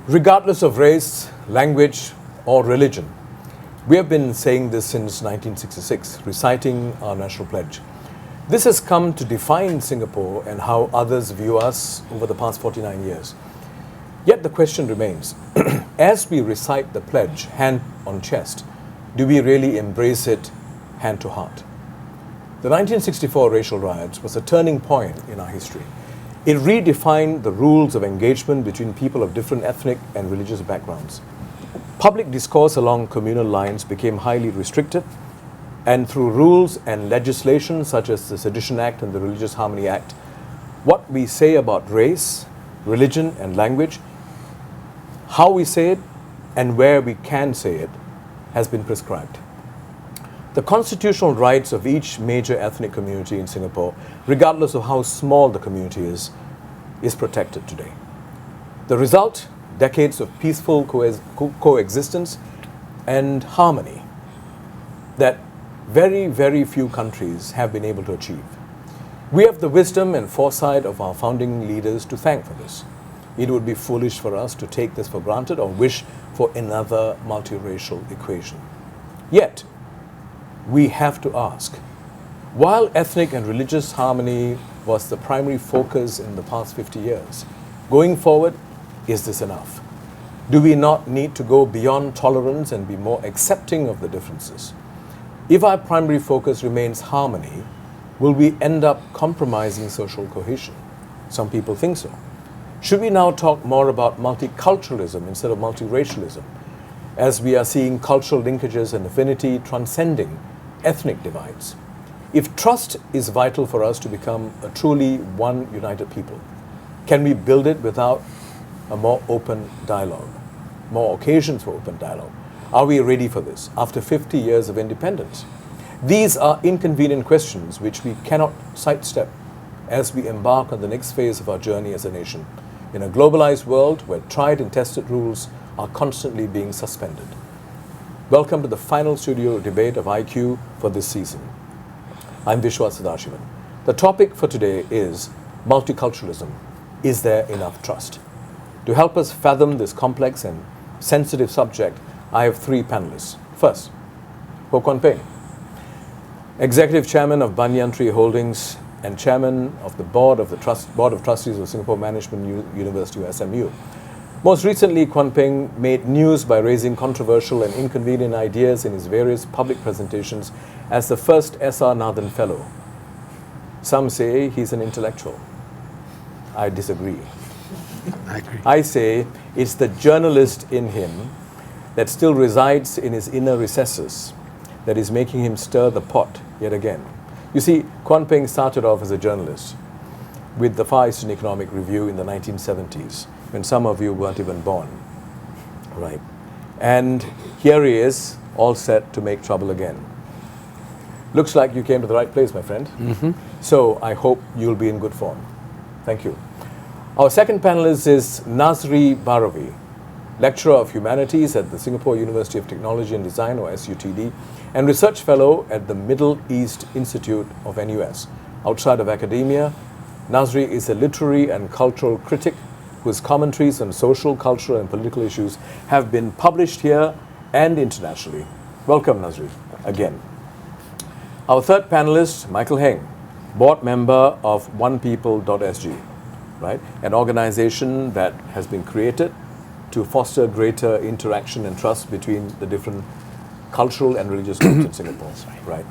Regardless of race, language, or religion, we have been saying this since 1966, reciting our national pledge. This has come to define Singapore and how others view us over the past 49 years. Yet the question remains, as we recite the pledge hand on chest, do we really embrace it hand to heart? The 1964 racial riots was a turning point in our history. It redefined the rules of engagement between people of different ethnic and religious backgrounds. Public discourse along communal lines became highly restricted, and through rules and legislation such as the Sedition Act and the Religious Harmony Act, what we say about race, religion, and language, how we say it, and where we can say it, has been prescribed. The constitutional rights of each major ethnic community in Singapore, regardless of how small the community is protected today. The result, decades of peaceful coexistence and harmony that very, very few countries have been able to achieve. We have the wisdom and foresight of our founding leaders to thank for this. It would be foolish for us to take this for granted or wish for another multiracial equation. Yet, we have to ask, while ethnic and religious harmony was the primary focus in the past 50 years, going forward, is this enough? Do we not need to go beyond tolerance and be more accepting of the differences? If our primary focus remains harmony, will we end up compromising social cohesion? Some people think so. Should we now talk more about multiculturalism instead of multiracialism, as we are seeing cultural linkages and affinity transcending ethnic divides? If trust is vital for us to become a truly one united people, can we build it without a more open dialogue, more occasions for open dialogue? Are we ready for this after 50 years of independence? These are inconvenient questions which we cannot sidestep as we embark on the next phase of our journey as a nation, in a globalized world where tried and tested rules are constantly being suspended. Welcome to the final studio debate of IQ for this season. I'm Vishwa Sadashivan. The topic for today is multiculturalism. Is there enough trust? To help us fathom this complex and sensitive subject, I have three panelists. First, Ho Kwon Peng, Executive Chairman of Banyan Tree Holdings and Chairman of the Board of Trustees of Singapore Management University, SMU. Most recently, Kwon Peng made news by raising controversial and inconvenient ideas in his various public presentations as the first S.R. Nathan Fellow. Some say he's an intellectual. I disagree. I agree. I say it's the journalist in him that still resides in his inner recesses that is making him stir the pot yet again. You see, Kwon Peng started off as a journalist with the Far Eastern Economic Review in the 1970s, when some of you weren't even born, right? And here he is, all set to make trouble again. Looks like you came to the right place, my friend. Mm-hmm. So I hope you'll be in good form. Thank you. Our second panelist is Nazri Baravi, Lecturer of Humanities at the Singapore University of Technology and Design, or SUTD, and Research Fellow at the Middle East Institute of NUS. Outside of academia, Nazri is a literary and cultural critic whose commentaries on social, cultural, and political issues have been published here and internationally. Welcome, Nazri, again. Our third panelist, Michael Heng, board member of onepeople.sg, right? An organization that has been created to foster greater interaction and trust between the different cultural and religious groups in Singapore, right?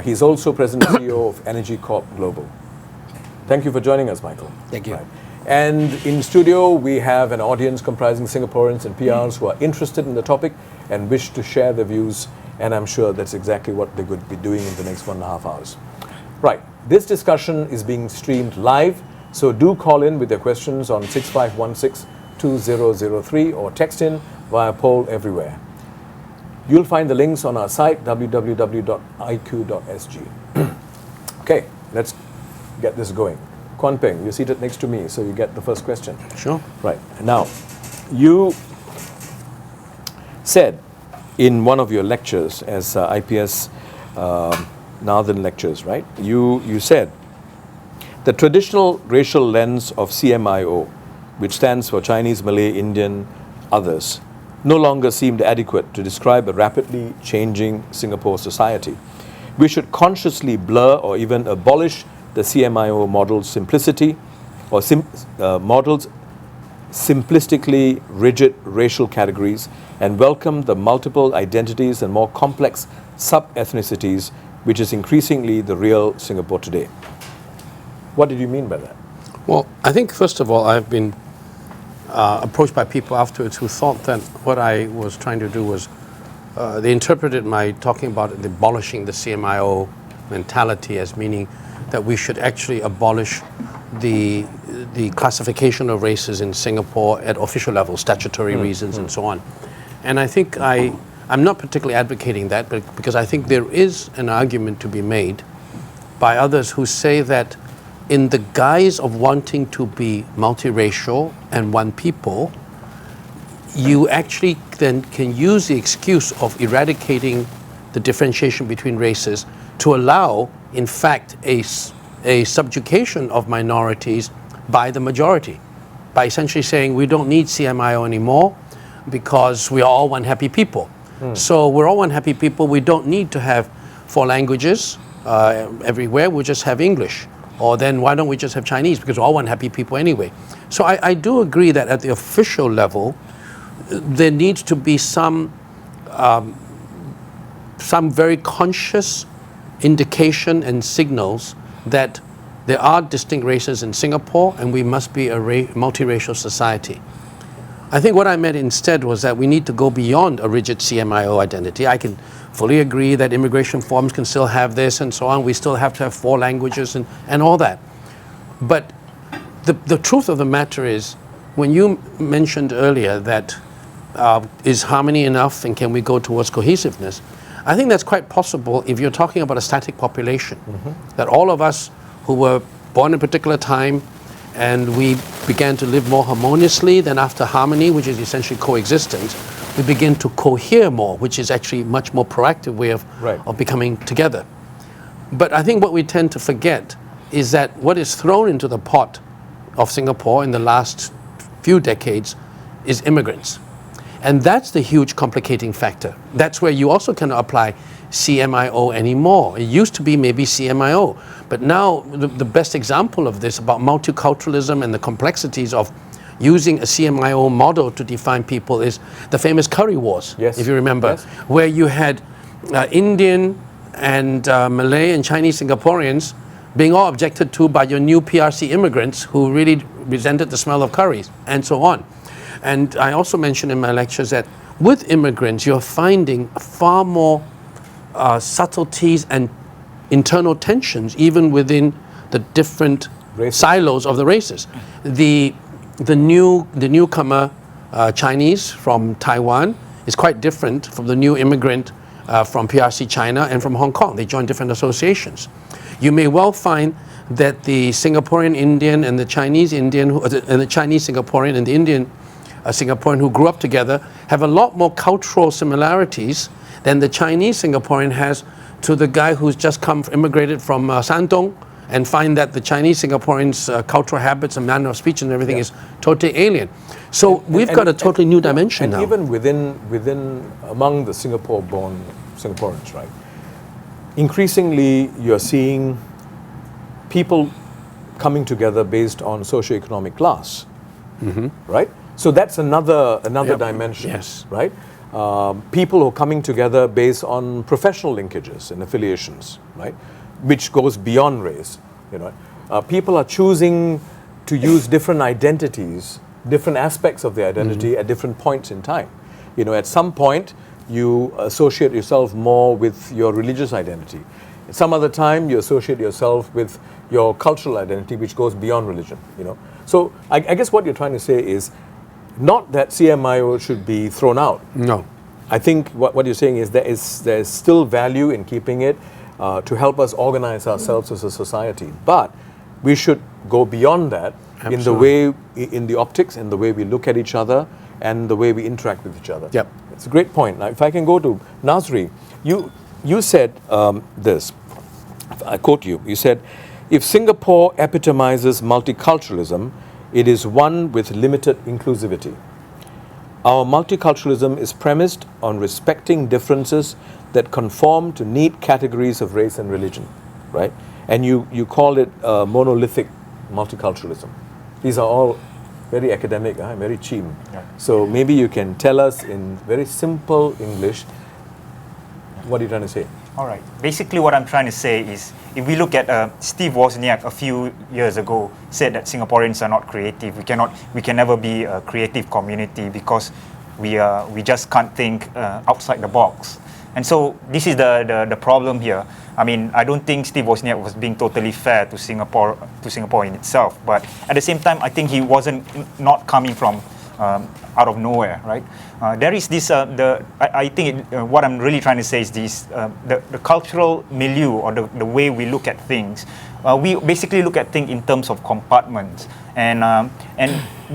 He's also President and CEO of Energy Corp Global. Thank you for joining us, Michael. Thank you. Right. And in studio, we have an audience comprising Singaporeans and PRs who are interested in the topic and wish to share their views, and I'm sure that's exactly what they could be doing in the next 1.5 hours. Right, this discussion is being streamed live, so do call in with your questions on 6516-2003 or text in via poll everywhere. You'll find the links on our site, www.iq.sg. Okay, let's get this going. Kwon Peng, you're seated next to me, so you get the first question. Sure. Right. Now, you said in one of your lectures as IPS Nathan lectures, right? You said the traditional racial lens of CMIO, which stands for Chinese, Malay, Indian, others no longer seemed adequate to describe a rapidly changing Singapore society. We should consciously blur or even abolish the CMIO model's simplicity or models simplistically rigid racial categories and welcome the multiple identities and more complex sub-ethnicities, which is increasingly the real Singapore today. What did you mean by that? Well, I think, first of all, I've been approached by people afterwards who thought that what I was trying to do was, they interpreted my talking about abolishing the CMIO mentality as meaning that we should actually abolish the classification of races in Singapore at official level, statutory reasons and so on. And I think I'm not particularly advocating that, but because I think there is an argument to be made by others who say that in the guise of wanting to be multiracial and one people, you actually then can use the excuse of eradicating the differentiation between races to allow, in fact, a subjugation of minorities by the majority, by essentially saying we don't need CMIO anymore because we are all one happy people. So we're all one happy people. We don't need to have 4 languages everywhere. We'll just have English. Or then why don't we just have Chinese, because we're all one happy people anyway. So I do agree that at the official level, there needs to be some very conscious indication and signals that there are distinct races in Singapore and we must be a multiracial society. I think what I meant instead was that we need to go beyond a rigid CMIO identity. I can fully agree that immigration forms can still have this and so on. We still have to have 4 languages and all that. But the truth of the matter is, when you mentioned earlier that is harmony enough and can we go towards cohesiveness, I think that's quite possible if you're talking about a static population. That all of us who were born in a particular time and we began to live more harmoniously, then after harmony, which is essentially coexistence, we begin to cohere more, which is actually a much more proactive way of becoming together. But I think what we tend to forget is that what is thrown into the pot of Singapore in the last few decades is immigrants. And that's the huge complicating factor. That's where you also cannot apply CMIO anymore. It used to be maybe CMIO, but now the best example of this about multiculturalism and the complexities of using a CMIO model to define people is the famous curry wars, if you remember, where you had Indian and Malay and Chinese Singaporeans being all objected to by your new PRC immigrants who really resented the smell of curries and so on. And I also mentioned in my lectures that with immigrants, you're finding far more subtleties and internal tensions even within the different silos of the races. The newcomer Chinese from Taiwan is quite different from the new immigrant from PRC China and from Hong Kong. They join different associations. You may well find that the Singaporean Indian and the Chinese Indian and the Chinese Singaporean and the Indian Singaporean who grew up together have a lot more cultural similarities than the Chinese Singaporean has to the guy who's just immigrated from Shandong and find that the Chinese Singaporeans' cultural habits and manner of speech and everything is totally alien. So we've got a totally new dimension now. And even within among the Singapore-born Singaporeans, right? Increasingly, you're seeing people coming together based on socioeconomic class, right? So that's another dimension, right? People who are coming together based on professional linkages and affiliations, right? Which goes beyond race, you know. People are choosing to use different identities, different aspects of the identity at different points in time. You know, at some point, you associate yourself more with your religious identity. At some other time, you associate yourself with your cultural identity, which goes beyond religion, you know. So I guess what you're trying to say is not that CMIO should be thrown out. No. I think what you're saying is there is still value in keeping it to help us organize ourselves as a society. But we should go beyond that in the way, in the optics, in the way we look at each other and the way we interact with each other. Yep. It's a great point. Now, if I can go to Nazri, you said this, I quote you, you said, if Singapore epitomizes multiculturalism, it is one with limited inclusivity. Our multiculturalism is premised on respecting differences that conform to neat categories of race and religion, right? And you call it monolithic multiculturalism. These are all very academic, very cheap. Yeah. So maybe you can tell us in very simple English, what are you trying to say? All right. Basically, what I'm trying to say is, if we look at Steve Wozniak a few years ago said that Singaporeans are not creative. We can never be a creative community because we just can't think outside the box. And so this is the problem here. I mean, I don't think Steve Wozniak was being totally fair to Singapore in itself. But at the same time, I think he wasn't not coming from out of nowhere, right? There is this, I think what I'm really trying to say is this, the cultural milieu or the way we look at things. We basically look at things in terms of compartments. And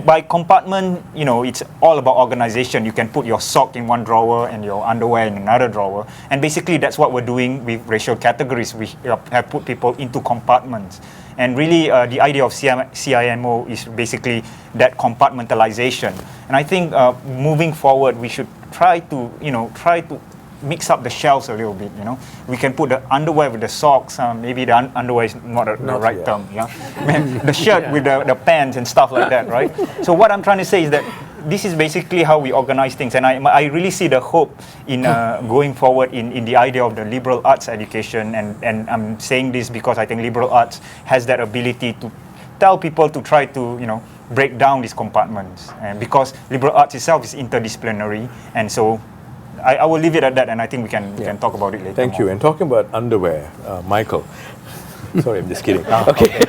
by compartment, it's all about organization. You can put your sock in one drawer and your underwear in another drawer. And basically that's what we're doing with racial categories. We have put people into compartments. And really, the idea of CIMO is basically that compartmentalization. And I think moving forward, we should try to mix up the shelves a little bit. We can put the underwear with the socks. Maybe the underwear is not the right term. Yeah, the shirt with the pants and stuff like that, right? So what I'm trying to say is that this is basically how we organize things, and I really see the hope in going forward in the idea of the liberal arts education, and I'm saying this because I think liberal arts has that ability to tell people to try to break down these compartments, and because liberal arts itself is interdisciplinary, and so I will leave it at that, and I think we can talk about it later. Thank you. And talking about underwear, Michael. Sorry, I'm just kidding. Okay.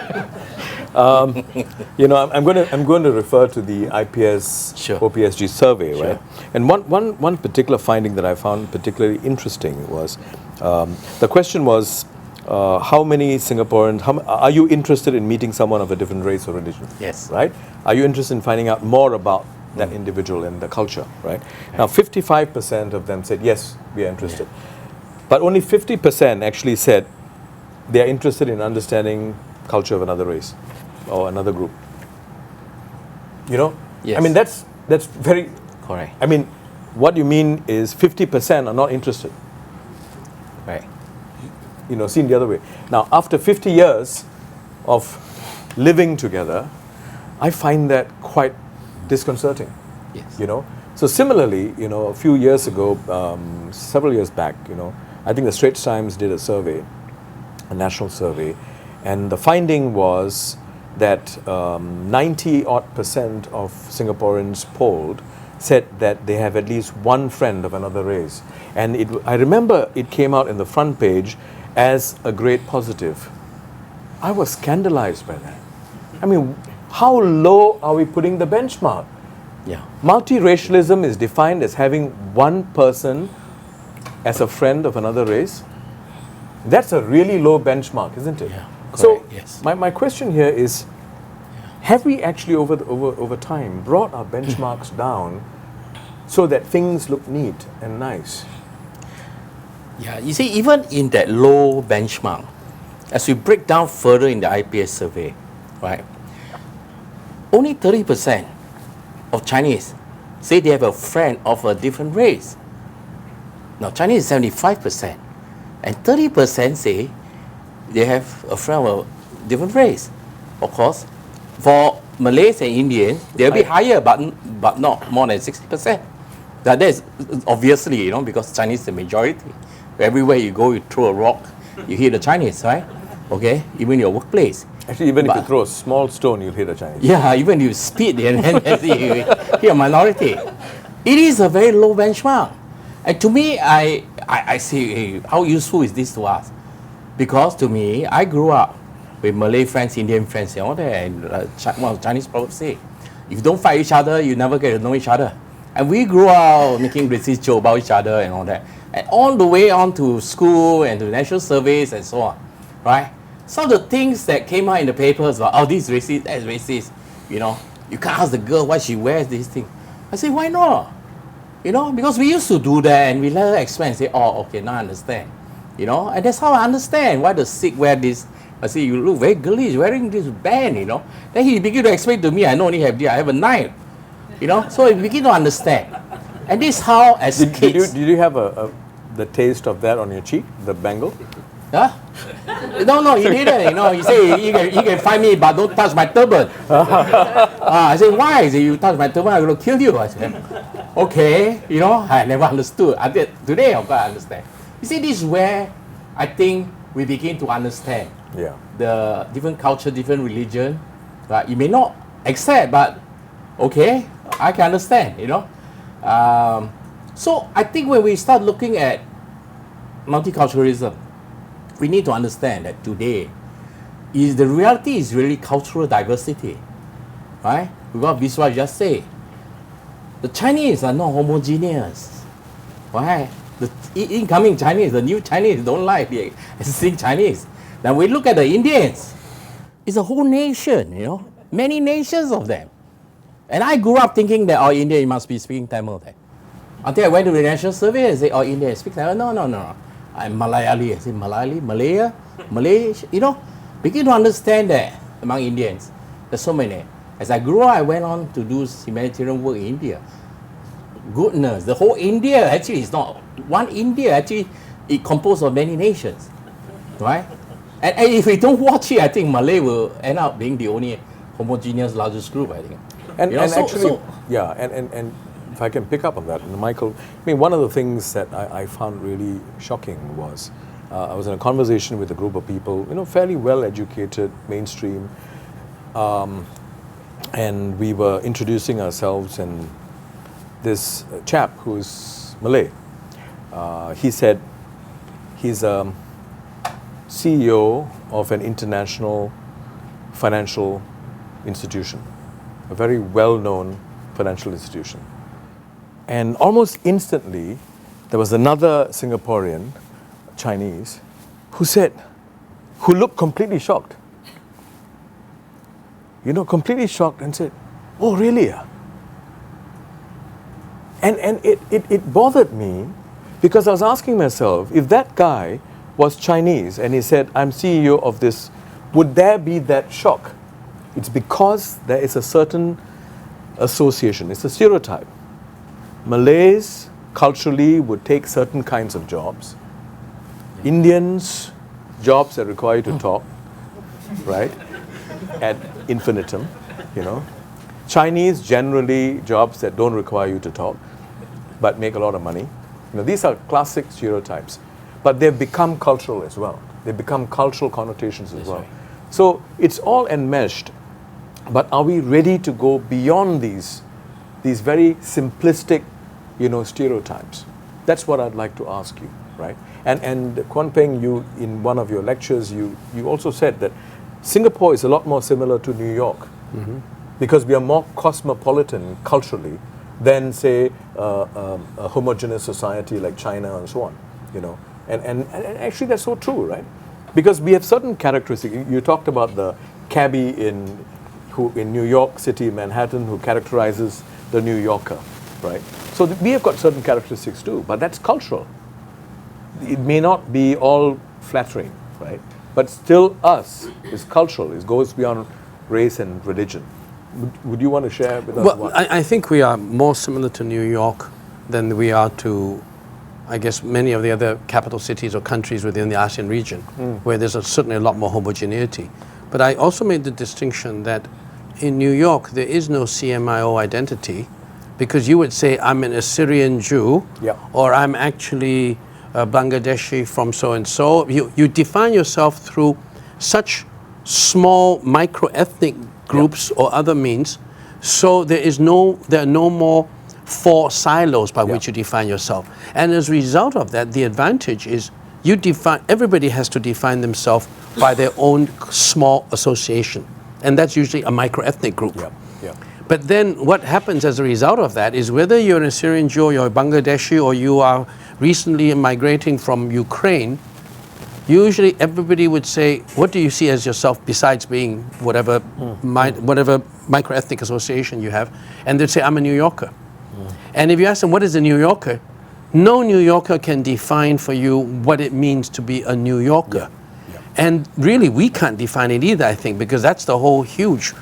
I'm going to refer to the IPS OPSG survey, right? And one particular finding that I found particularly interesting was the question was how many Singaporeans are you interested in meeting someone of a different race or religion? Yes. Right? Are you interested in finding out more about that individual and the culture, right? Now, 55% of them said yes, we are interested, but only 50% actually said they are interested in understanding culture of another race or another group. Yes. I mean, that's very correct. I mean, what you mean is 50% are not interested. Right. Seen the other way. Now, after 50 years of living together, I find that quite disconcerting. Yes. So similarly, a few years ago, several years back, I think the Straits Times did a survey, a national survey, and the finding was that 90% of Singaporeans polled said that they have at least one friend of another race. And I remember it came out in the front page as a great positive. I was scandalized by that. I mean, how low are we putting the benchmark? Yeah. Multiracialism is defined as having one person as a friend of another race. That's a really low benchmark, isn't it? Yeah. So Correct, yes. my question here is, have we actually over time brought our benchmarks down so that things look neat and nice? Yeah, you see, even in that low benchmark, as we break down further in the IPS survey, right, only 30% of Chinese say they have a friend of a different race. Now, Chinese is 75%, and 30% say they have a friend of a different race. Of course, for Malays and Indians, they'll be higher, but not more than 60%. That is obviously, because Chinese is the majority. Everywhere you go, you throw a rock, you hit the Chinese, right? Okay, even your workplace. Actually, even if you throw a small stone, you'll hit a Chinese. Yeah, even if you speed and you hit a minority. It is a very low benchmark. And to me, I say, hey, how useful is this to us? Because to me, I grew up with Malay friends, Indian friends, and all that. And one of the Chinese proverbs say, if you don't fight each other, you never get to know each other. And we grew up making racist jokes about each other and all that. And all the way on to school and to national surveys and so on, right? Some of the things that came out in the papers were, oh, this is racist, that's racist. You can't ask the girl why she wears this thing. I say, why not? Because we used to do that and we let her explain and say, oh, okay, now I understand. And that's how I understand why the Sikh wear this. I say, you look very girlish wearing this band, Then he began to explain to me, I not only have this, I have a knife. So we begin to understand. And this is how, as kids... Did you have the taste of that on your cheek, the bangle? Huh? No, he didn't. He said, you can find me, but don't touch my turban. I said, why? He said, you touch my turban, I'm going to kill you. I said, okay. I never understood. Today, of course, I understand. You see, this is where I think we begin to understand the different culture, different religion. Right? You may not accept, but okay, I can understand, So I think when we start looking at multiculturalism, we need to understand that today the reality is really cultural diversity, right? What Biswa just said. The Chinese are not homogeneous, right? The incoming Chinese, the new Chinese don't like the existing Chinese. Now we look at the Indians. It's a whole nation, many nations of them. And I grew up thinking that, India, you must be speaking Tamil there. Until I went to the national survey and said, India, speak Tamil. No. I'm Malayali. I said, Malaya, Malay, begin to understand that among Indians, there's so many. As I grew up, I went on to do humanitarian work in India. Goodness, the whole India actually is not one India, actually, it composed of many nations, right? And if we don't watch it, I think Malay will end up being the only homogeneous largest group, I think. And if I can pick up on that, Michael, one of the things that I found really shocking was I was in a conversation with a group of people, fairly well educated, mainstream, and we were introducing ourselves, and this chap who's Malay, he said he's a CEO of an international financial institution, a very well-known financial institution. And almost instantly, there was another Singaporean, Chinese, who looked completely shocked. Completely shocked and said, oh, really? And it bothered me because I was asking myself, if that guy was Chinese and he said, I'm CEO of this, would there be that shock? It's because there is a certain association, it's a stereotype. Malays culturally would take certain kinds of jobs. Indians, jobs that require you to talk, right? Ad infinitum, Chinese, generally, jobs that don't require you to talk, but make a lot of money. These are classic stereotypes, but they've become cultural as well. They've become cultural connotations as well. Right. So it's all enmeshed, but are we ready to go beyond these very simplistic, stereotypes? That's what I'd like to ask you, right? And Kwan Peng, you in one of your lectures, you also said that Singapore is a lot more similar to New York because we are more cosmopolitan culturally than, say, a homogeneous society like China and so on, And actually that's so true, right? Because we have certain characteristics. You talked about the cabbie in New York City, Manhattan, who characterizes the New Yorker, right? So we have got certain characteristics too, but that's cultural. It may not be all flattering, right? But still us is cultural. It goes beyond race and religion. Would you want to share with us? Well, I think we are more similar to New York than we are to, I guess, many of the other capital cities or countries within the ASEAN region, where there's certainly a lot more homogeneity. But I also made the distinction that in New York, there is no CMIO identity, because you would say, I'm an Assyrian Jew, or I'm actually a Bangladeshi from so-and-so. You define yourself through such small micro-ethnic groups or other means, so there are no more four silos by which you define yourself. And as a result of that, the advantage is everybody has to define themselves by their own small association. And that's usually a micro-ethnic group. But then what happens as a result of that is whether you're an Assyrian Jew or you're a Bangladeshi or you are recently migrating from Ukraine, usually everybody would say, what do you see as yourself besides being whatever micro-ethnic association you have? And they'd say, I'm a New Yorker. And if you ask them, what is a New Yorker? No New Yorker can define for you what it means to be a New Yorker. And really, we can't define it either, I think, because that's the whole huge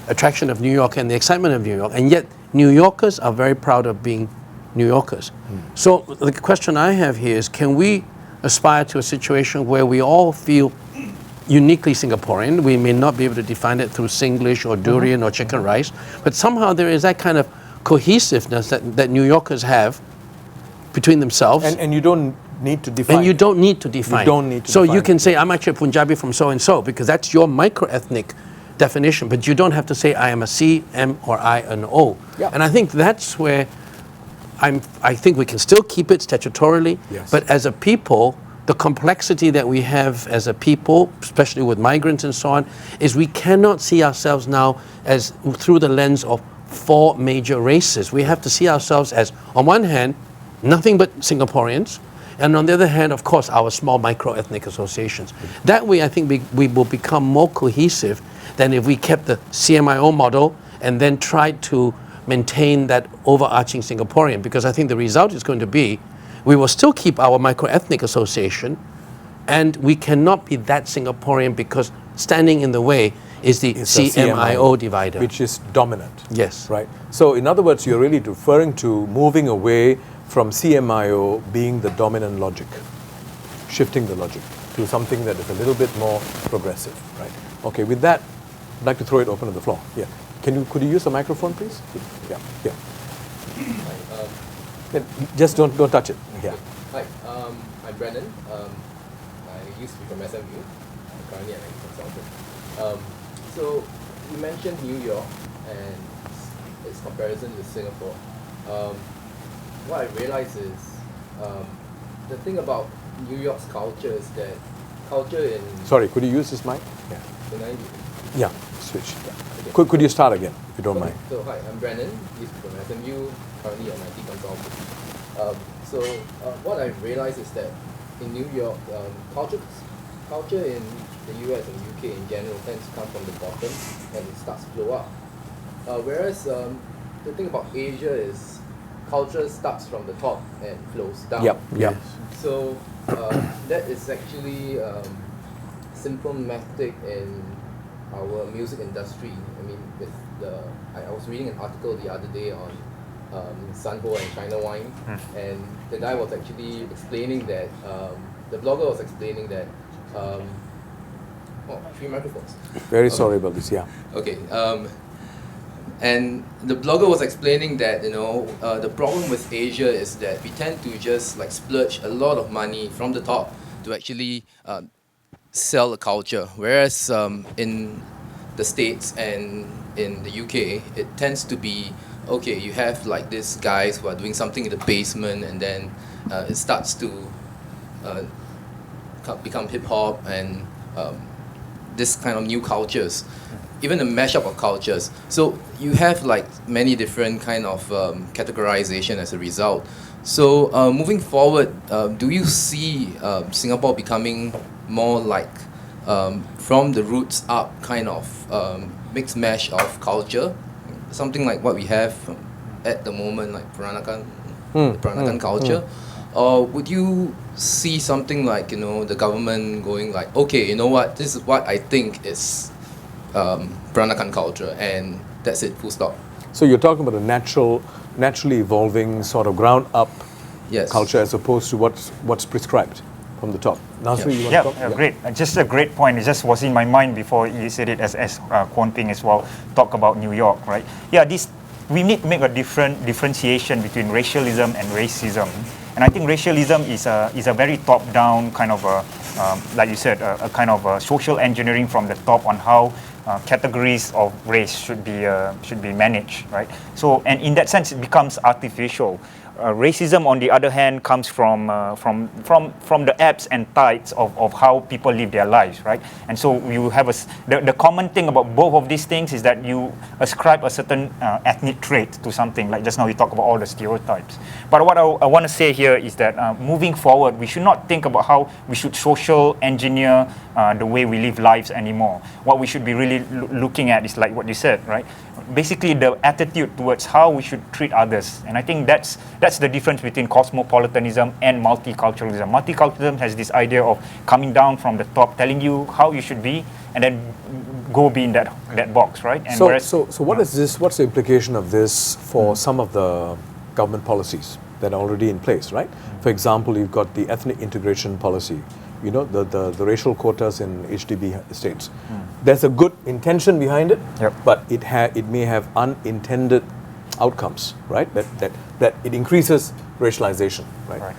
attraction of New York and the excitement of New York. And yet, New Yorkers are very proud of being New Yorkers. So the question I have here is, can we aspire to a situation where we all feel uniquely Singaporean? We may not be able to define it through Singlish or durian or chicken rice, but somehow there is that kind of cohesiveness that New Yorkers have between themselves. And you don't need to define. And you don't need to define. You don't need to so define. you can say, I'm actually a Punjabi from so-and-so, because that's your micro-ethnic definition, but you don't have to say, I am a C, M, or I, an O. Yeah. And I think that's where I think we can still keep it statutorily, Yes. but as a people, the complexity that we have as a people, especially with migrants and so on, is we cannot see ourselves now as through the lens of 4 major races. We have to see ourselves as, on one hand, nothing but Singaporeans, and on the other hand, of course, our small micro-ethnic associations. That way, I think we will become more cohesive than if we kept the CMIO model and then tried to maintain that overarching Singaporean, because I think the result is going to be we will still keep our micro-ethnic association, and we cannot be that Singaporean because standing in the way is the It's a CMIO divider. which is dominant. Yes. Right. So in other words, you're really referring to moving away from CMIO being the dominant logic, shifting the logic to something that is a little bit more progressive. Right. Okay. With that, I'd like to throw it open to the floor. Yeah. Could you use the microphone, please? Yeah. Yeah. Yeah, just don't touch it. Yeah. Hi, I'm Brennan. I used to be from SMU. I'm currently an consultant. So you mentioned New York and its comparison with Singapore. What I realized is the thing about New York's culture is that culture in... Sorry, could you use this mic? Yeah. Can I... Yeah. Switch. Yeah. Okay. Could you start again, if you don't mind? So hi, I'm Brennan. Used to be from SMU. Currently an IT consultant. What I realized is that in New York, culture in the US and UK in general tends to come from the bottom and it starts to flow up. Whereas the thing about Asia is culture starts from the top and flows down. Yep. Yeah. So that is actually symptomatic in our music industry. I mean, I was reading an article the other day on Sanho and China Wine, and the guy was actually explaining that the blogger was explaining that 3 microphones. Very sorry about this. Yeah. Okay. And the blogger was explaining that the problem with Asia is that we tend to just like splurge a lot of money from the top to actually sell a culture, whereas in the States and in the UK it tends to be okay, you have like these guys who are doing something in the basement, and then it starts to become hip-hop and this kind of new cultures, even a mashup of cultures. So you have like many different kind of categorization as a result. So moving forward, do you see Singapore becoming more like from the roots up kind of mixed mash of culture? Something like what we have at the moment, like Peranakan, the Peranakan culture, or would you see something like the government going like, okay, you know what, this is what I think is Peranakan culture, and that's it, full stop. So you're talking about a naturally evolving sort of ground up culture as opposed to what's prescribed from the top. Nasri, you want to talk? Great. Just a great point. It just was in my mind before you said it, as Kwon Ping as well talk about New York, right? Yeah, we need to make a differentiation between racialism and racism. And I think racialism is a very top-down kind of like you said, a kind of social engineering from the top on how categories of race should be managed, right? So, and in that sense, it becomes artificial. Racism, on the other hand, comes from the ebbs and tides of how people live their lives, right? And so you have the common thing about both of these things is that you ascribe a certain ethnic trait to something. Like just now we talk about all the stereotypes. But what I want to say here is that moving forward, we should not think about how we should social engineer the way we live lives anymore. What we should be really looking at is like what you said, right? Basically the attitude towards how we should treat others. And I think that's the difference between cosmopolitanism and multiculturalism. Multiculturalism has this idea of coming down from the top, telling you how you should be, and then go be in that box, right? And So, what is this? What's the implication of this for some of the government policies that are already in place, right? For example, you've got the ethnic integration policy, you know, the racial quotas in HDB estates. There's a good intention behind it, Yep. but it may have unintended outcomes, right? That it increases racialization, right?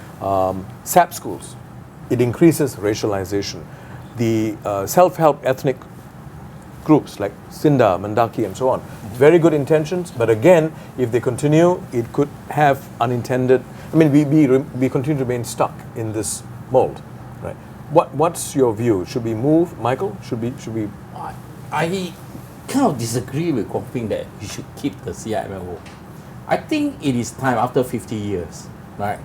SAP schools, it increases racialization. The self-help ethnic groups like Sinda, Mandaki, and so on. Very good intentions, but again, if they continue, it could have unintended. I mean, we continue to remain stuck in this mold, right? What's your view? Should we move, Michael? Should we? I kind of disagree with Kwok Ping that you should keep the CIMO. I think it is time after 50 years, right?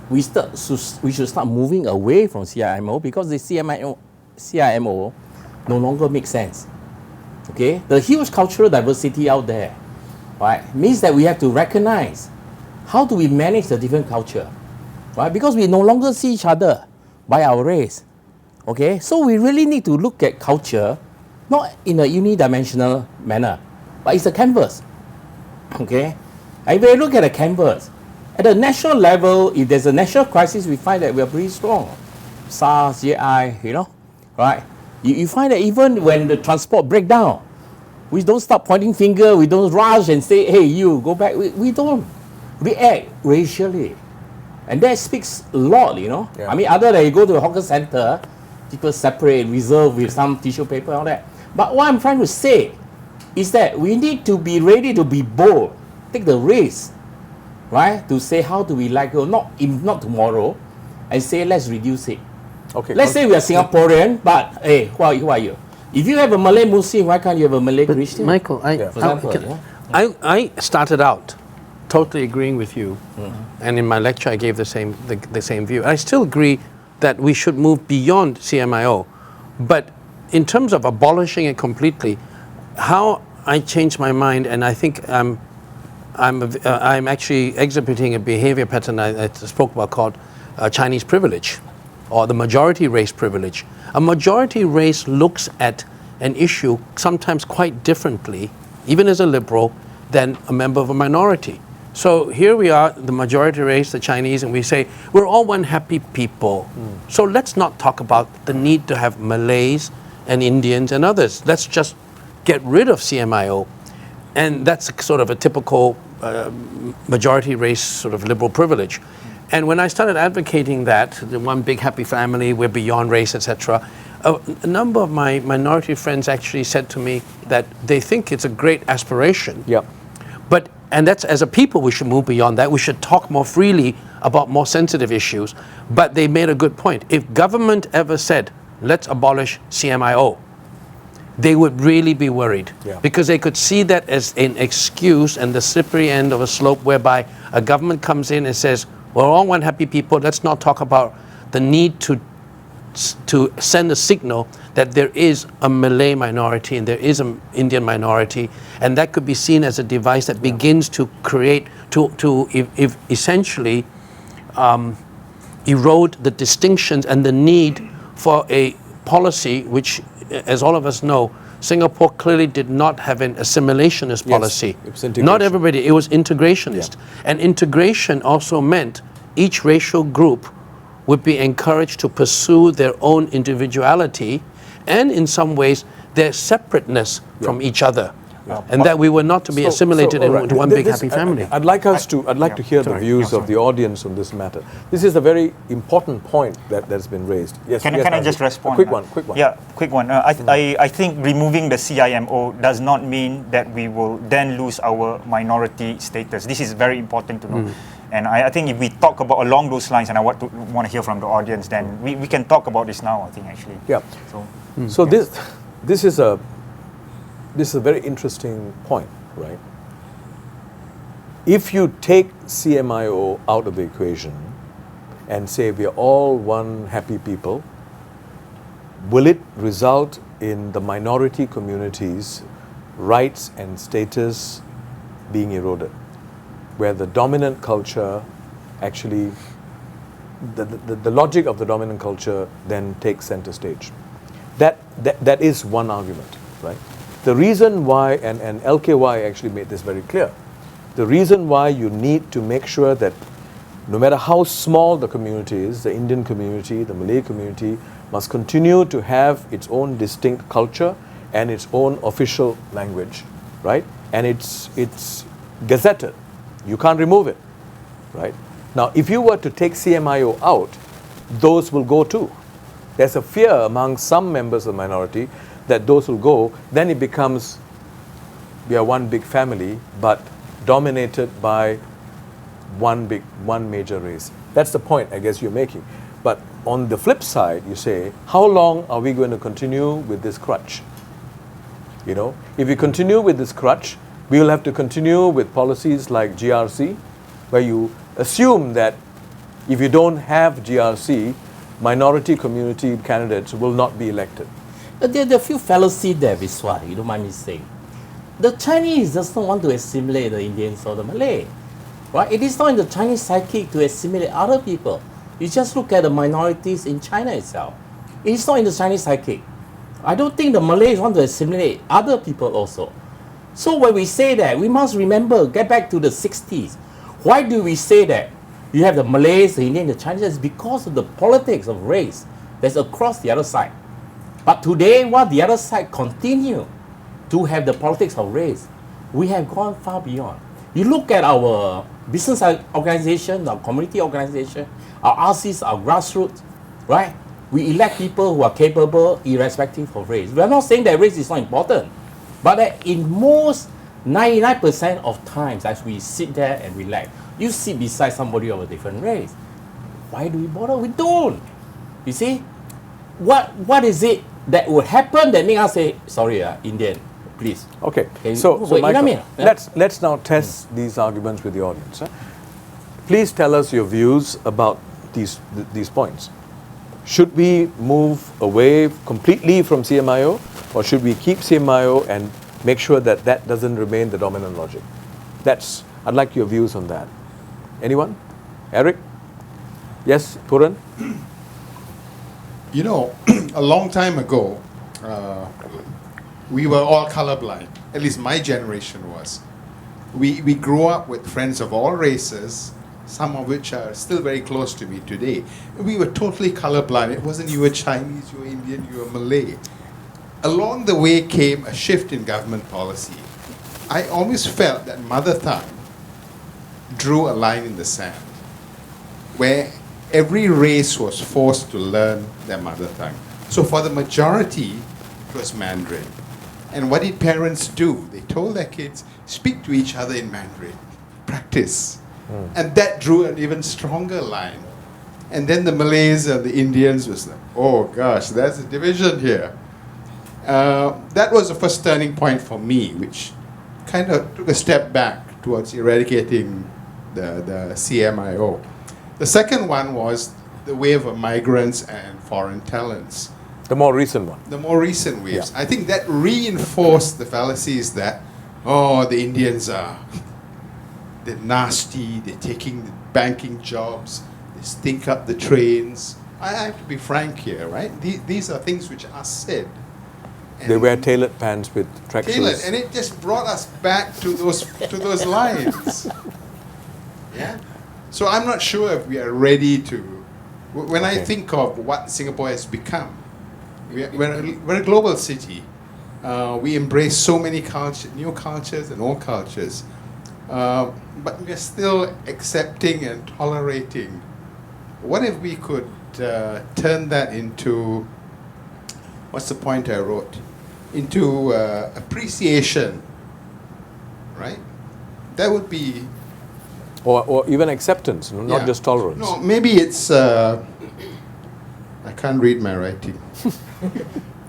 We should start moving away from CIMO because the CIMO no longer makes sense. Okay, the huge cultural diversity out there, right, means that we have to recognize how do we manage the different culture, right? Because we no longer see each other by our race. Okay, so we really need to look at culture not in a unidimensional manner, but it's a canvas. Okay, and if we look at a canvas, at the national level, if there's a national crisis, we find that we are pretty strong. SARS, JI, you know, right? You find that even when the transport break down, we don't start pointing finger, we don't rush and say, hey, you, go back. We don't react racially. And that speaks a lot, you know. Yeah. I mean, other than you go to a hawker center, people separate, reserve with some tissue paper and all that. But what I'm trying to say is that we need to be ready to be bold, take the risk, right? To say how do we like it, not tomorrow, and say let's reduce it. Okay. Let's say we are Singaporean, but hey, who are you? If you have a Malay Muslim, why can't you have a Malay Christian? Michael, For example, I started out totally agreeing with you, and in my lecture I gave the same view. I still agree that we should move beyond CMIO, but in terms of abolishing it completely, how I changed my mind, and I think I'm actually exhibiting a behavior pattern I spoke about called Chinese privilege, or the majority race privilege. A majority race looks at an issue sometimes quite differently, even as a liberal, than a member of a minority. So here we are, the majority race, the Chinese, and we say, we're all one happy people. So let's not talk about the need to have Malays and Indians and others. Let's just get rid of CMIO. And that's sort of a typical majority race sort of liberal privilege. And when I started advocating that, the one big happy family, we're beyond race, etc., a number of my minority friends actually said to me that they think it's a great aspiration. Yeah. And that's, as a people, we should move beyond that. We should talk more freely about more sensitive issues. But they made a good point. If government ever said, let's abolish CMIO, they would really be worried. Yeah. Because they could see that as an excuse and the slippery end of a slope whereby a government comes in and says, we're all one happy people, let's not talk about the need to send a signal that there is a Malay minority and there is an Indian minority, and that could be seen as a device that begins to create, if essentially erode the distinctions and the need for a policy which, as all of us know, Singapore clearly did not have an assimilationist policy. It was integration. Not everybody, it was integrationist. Yeah. And integration also meant each racial group would be encouraged to pursue their own individuality and, in some ways, their separateness from each other. And that we were not to be assimilated all right. into one big happy family. I'd like to hear the views of the audience on this matter. This is a very important point that's been raised. Yes. Can I just respond? Quick one. Yeah, quick one. I think removing the CIMO does not mean that we will then lose our minority status. This is very important to know. And I think if we talk about along those lines, and I want to hear from the audience, then we can talk about this now, I think, actually. Yeah. So this is a very interesting point, right? If you take CMIO out of the equation and say we are all one happy people, will it result in the minority communities' rights and status being eroded, where the dominant culture actually, the logic of the dominant culture then takes center stage? That is one argument. right? The reason why, and LKY actually made this very clear, the reason why you need to make sure that no matter how small the community is, the Indian community, the Malay community, must continue to have its own distinct culture and its own official language, right? And it's gazetted. You can't remove it, right? Now, if you were to take CMIO out, those will go too. There's a fear among some members of the minority that those will go. Then it becomes, we are one big family, but dominated by one major race. That's the point I guess you're making. But on the flip side, you say, how long are we going to continue with this crutch? You know, if we continue with this crutch, we will have to continue with policies like GRC, where you assume that if you don't have GRC, minority community candidates will not be elected. But there are a few fallacies there, Viswa, you don't mind me saying. The Chinese does not want to assimilate the Indians or the Malay. Right? It is not in the Chinese psyche to assimilate other people. You just look at the minorities in China itself. It is not in the Chinese psyche. I don't think the Malays want to assimilate other people also. So when we say that, we must remember, get back to the 60s. Why do we say that? You have the Malays, the Indians, the Chinese. It's because of the politics of race that's across the other side. But today, while the other side continue to have the politics of race, we have gone far beyond. You look at our business organization, our community organization, our RCs, our grassroots, right? We elect people who are capable irrespective of race. We are not saying that race is not important, but that in most 99% of times as we sit there and relax, you sit beside somebody of a different race. Why do we bother? We don't. You see? What is it that would happen that make us say, sorry, Indian, please. Okay, Okay, so wait, Michael, you know what I mean? let's now test these arguments with the audience. Huh? Please tell us your views about these points. Should we move away completely from CMIO, or should we keep CMIO and make sure that that doesn't remain the dominant logic? I'd like your views on that. Anyone? Eric? Yes, Puran? You know, a long time ago, we were all colorblind. At least my generation was. We grew up with friends of all races, some of which are still very close to me today. We were totally colorblind. It wasn't you were Chinese, you were Indian, you were Malay. Along the way came a shift in government policy. I always felt that mother tongue drew a line in the sand, where every race was forced to learn their mother tongue. So for the majority, it was Mandarin. And what did parents do? They told their kids, speak to each other in Mandarin, practice. And that drew an even stronger line. And then the Malays and the Indians was like, oh gosh, there's a division here. That was the first turning point for me, which kind of took a step back towards eradicating the CMIO. The second one was the wave of migrants and foreign talents. The more recent one. The more recent waves. Yeah. I think that reinforced the fallacies that, oh, the Indians they're nasty, they're taking the banking jobs, they stink up the trains. I have to be frank here, right? These are things which are said. They wear tailored pants with track Tailored, shoes. and it just brought us back to those lines. Yeah. So I'm not sure if we are ready to. When I think of what Singapore has become, we're a global city. We embrace so many new cultures and old cultures, but we're still accepting and tolerating. What if we could turn that into, what's the point I wrote? Into appreciation, right? That would be... Or even acceptance, not just tolerance. No, maybe it's... I can't read my writing.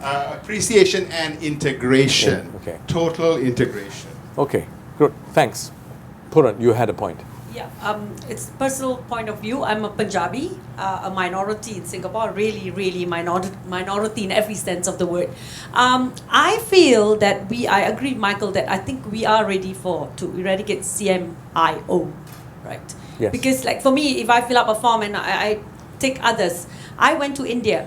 Appreciation and integration. Yeah, okay. Total integration. Okay, good. Thanks. Puran, you had a point. Yeah, it's personal point of view. I'm a Punjabi, a minority in Singapore, really minority in every sense of the word. I feel that I agree, Michael, that I think we are ready to eradicate CMIO, right? Yes. Because like for me, if I fill up a form and I take others, I went to India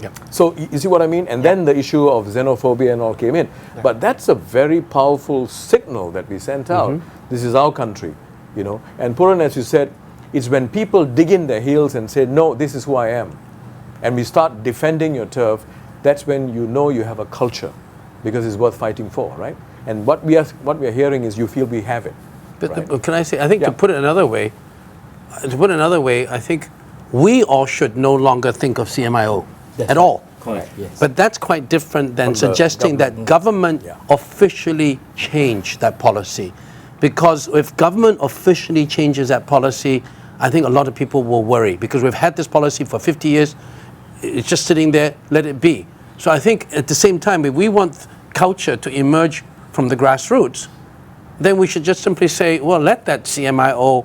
Yep. So you see what I mean? And then the issue of xenophobia and all came in. But that's a very powerful signal that we sent out. This is our country, you know. And Puran, as you said, it's when people dig in their heels and say, no, this is who I am. And we start defending your turf, that's when you know you have a culture, because it's worth fighting for, right? And what we are hearing is you feel we have it. But right? can I say, I think Yeah. to put it another way, I think we all should no longer think of CMIO at all. Correct, yes. But that's quite different than From the suggesting that government Yeah. officially change that policy. Because if government officially changes that policy, I think a lot of people will worry, because we've had this policy for 50 years, it's just sitting there, let it be. So I think at the same time, if we want culture to emerge from the grassroots, then we should just simply say, well, let that CMIO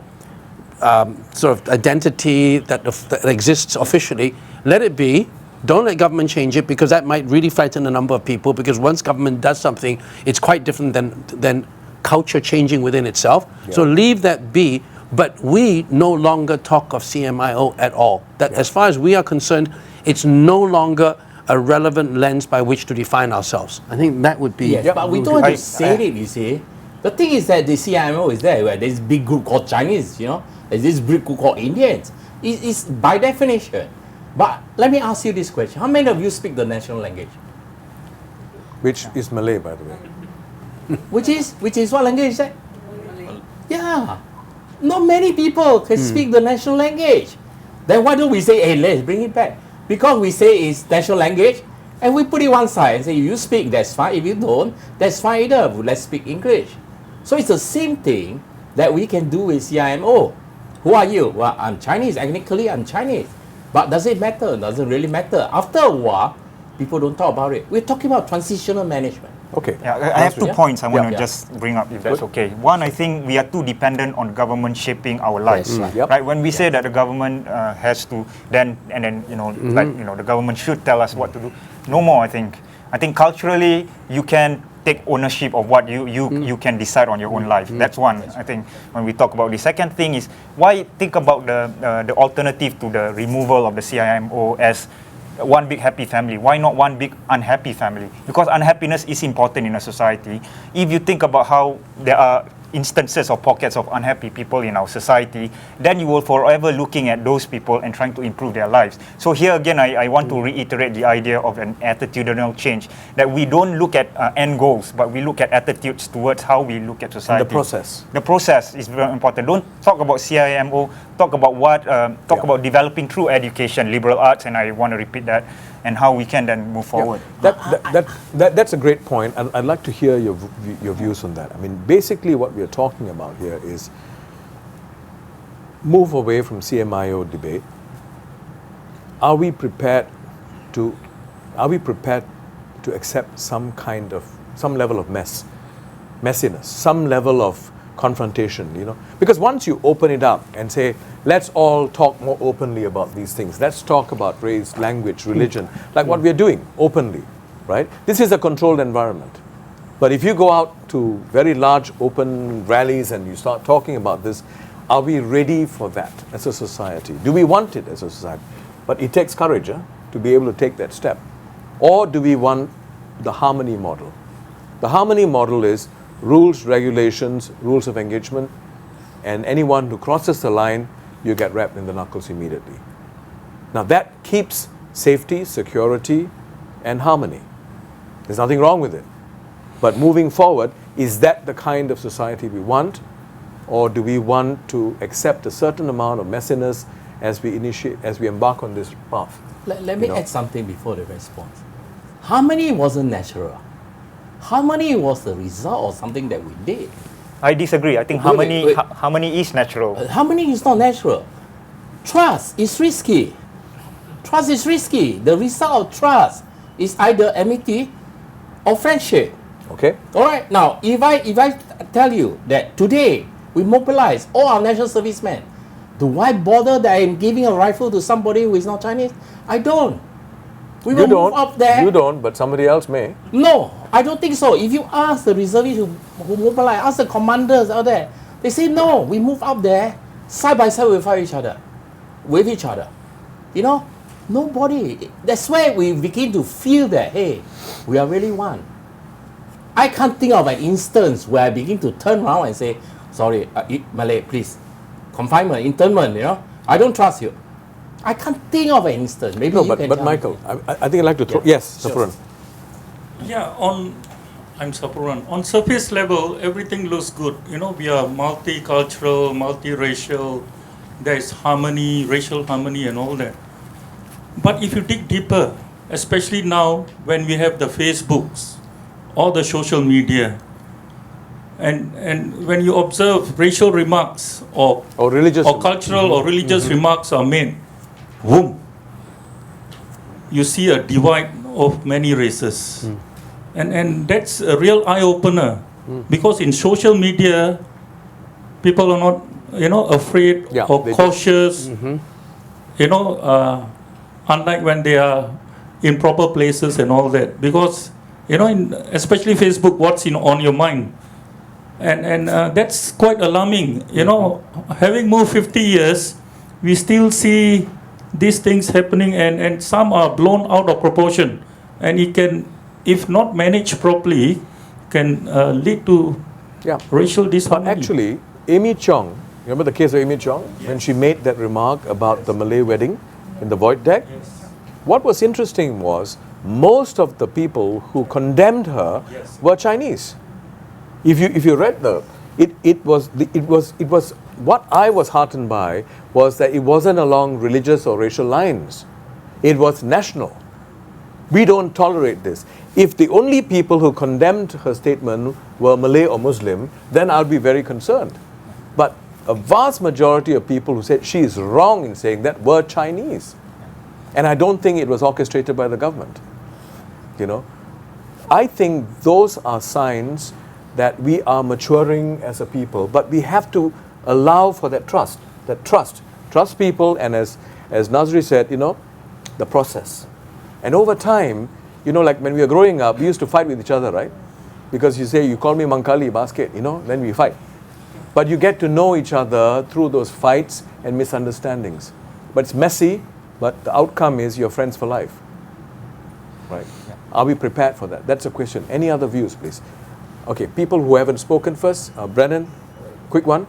sort of identity that exists officially, let it be. Don't let government change it, because that might really frighten a number of people, because once government does something, it's quite different than culture changing within itself. Yeah. So leave that be, but we no longer talk of CMIO at all. That as far as we are concerned, it's no longer a relevant lens by which to define ourselves. I think that would be... Yes, but we don't have to say it, you see. The thing is that the CIMO is there, where there's this big group called Chinese, you know, there's this big group called Indians. It's by definition. But let me ask you this question. How many of you speak the national language? Which is Malay, by the way. Which is what language is that? Yeah. Not many people can speak the national language. Then why don't we say, hey, let's bring it back? Because we say it's national language, and we put it one side and say, you speak, that's fine. If you don't, that's fine either. Let's speak English. So it's the same thing that we can do with CIMO. Who are you? Well, I'm Chinese. Ethnically, I'm Chinese. But does it matter? Doesn't really matter. After a while, people don't talk about it. We're talking about transitional management. Okay. Yeah, I have 2 points I want to Yeah. just bring up, if that's okay. One, I think we are too dependent on government shaping our lives. Yes, Yep. Right? When we say that the government has to, then the government should tell us what to do. No more, I think. I think culturally, you can take ownership of what you can decide on your own life. That's one, I think, when we talk about the second thing is, why think about the alternative to the removal of the CIMO as one big happy family? Why not one big unhappy family? Because unhappiness is important in a society. If you think about how there are instances or pockets of unhappy people in our society, then you will forever looking at those people and trying to improve their lives. So here again, I want to reiterate the idea of an attitudinal change, that we don't look at end goals, but we look at attitudes towards how we look at society. And the process. The process is very important. Don't talk about CIMO, talk about about developing through education, liberal arts, and I want to repeat that, and how we can then move forward. That's a great point, and I'd like to hear your views on that. I mean, basically what we are talking about here is move away from CMIO debate. Are we prepared to accept some level of messiness, some level of confrontation, you know? Because once you open it up and say, let's all talk more openly about these things, let's talk about race, language, religion, like what we're doing openly, right? This is a controlled environment. But if you go out to very large open rallies and you start talking about this, are we ready for that as a society? Do we want it as a society? But it takes courage to be able to take that step. Or do we want the harmony model? The harmony model is rules, regulations, rules of engagement, and anyone who crosses the line, you get wrapped in the knuckles immediately. Now that keeps safety, security, and harmony. There's nothing wrong with it. But moving forward, is that the kind of society we want? Or do we want to accept a certain amount of messiness as we embark on this path? Let me add something before the response. Harmony wasn't natural. Harmony was the result of something that we did. I disagree. I think harmony is natural. Harmony is not natural. Trust is risky. Trust is risky. The result of trust is either enmity or friendship. Okay? All right. Now, if I tell you that today we mobilize all our national servicemen, do I bother that I'm giving a rifle to somebody who is not Chinese? I don't. We will move up there. You don't, but somebody else may. No, I don't think so. If you ask the reservists who mobilize, ask the commanders out there, they say no, we move up there, side by side we fight with each other. You know? Nobody. That's where we begin to feel that, hey, we are really one. I can't think of an instance where I begin to turn around and say, sorry, Malay, please, confinement, internment, I don't trust you. I can't think of an instance. Maybe No, you but can tell Michael, me. I think I'd like to throw. Yes, Sure. Safuran. Yeah, I'm Sapuran. On surface level, everything looks good. We are multicultural, multiracial. There is harmony, racial harmony, and all that. But if you dig deeper, especially now when we have the Facebooks, all the social media, and when you observe racial remarks or religious or cultural or religious remarks are made, boom, you see a divide of many races. And that's a real eye-opener, because in social media, people are not, afraid or they cautious, unlike when they are in proper places and all that. Because, especially Facebook, what's on your mind? And that's quite alarming. Having moved 50 years, we still see these things happening, and some are blown out of proportion. And it can, if not managed properly, can lead to racial But disharmony. actually, Amy Chong, remember the case of Amy Chong? When she made that remark about the Malay wedding in the void deck? What was interesting was most of the people who condemned her were Chinese. If you read it was what I was heartened by was that it wasn't along religious or racial lines. It was national. We don't tolerate this. If the only people who condemned her statement were Malay or Muslim, then I'll be very concerned. But a vast majority of people who said she is wrong in saying that were Chinese. And I don't think it was orchestrated by the government. I think those are signs that we are maturing as a people, but we have to allow for that trust. Trust people, and as Nazri said, the process. And over time, like when we were growing up, we used to fight with each other, right? Because you call me Mangkali basket, then we fight. But you get to know each other through those fights and misunderstandings. But it's messy, but the outcome is you're friends for life. Right? Are we prepared for that? That's a question. Any other views, please? Okay, people who haven't spoken first. Brennan, quick one.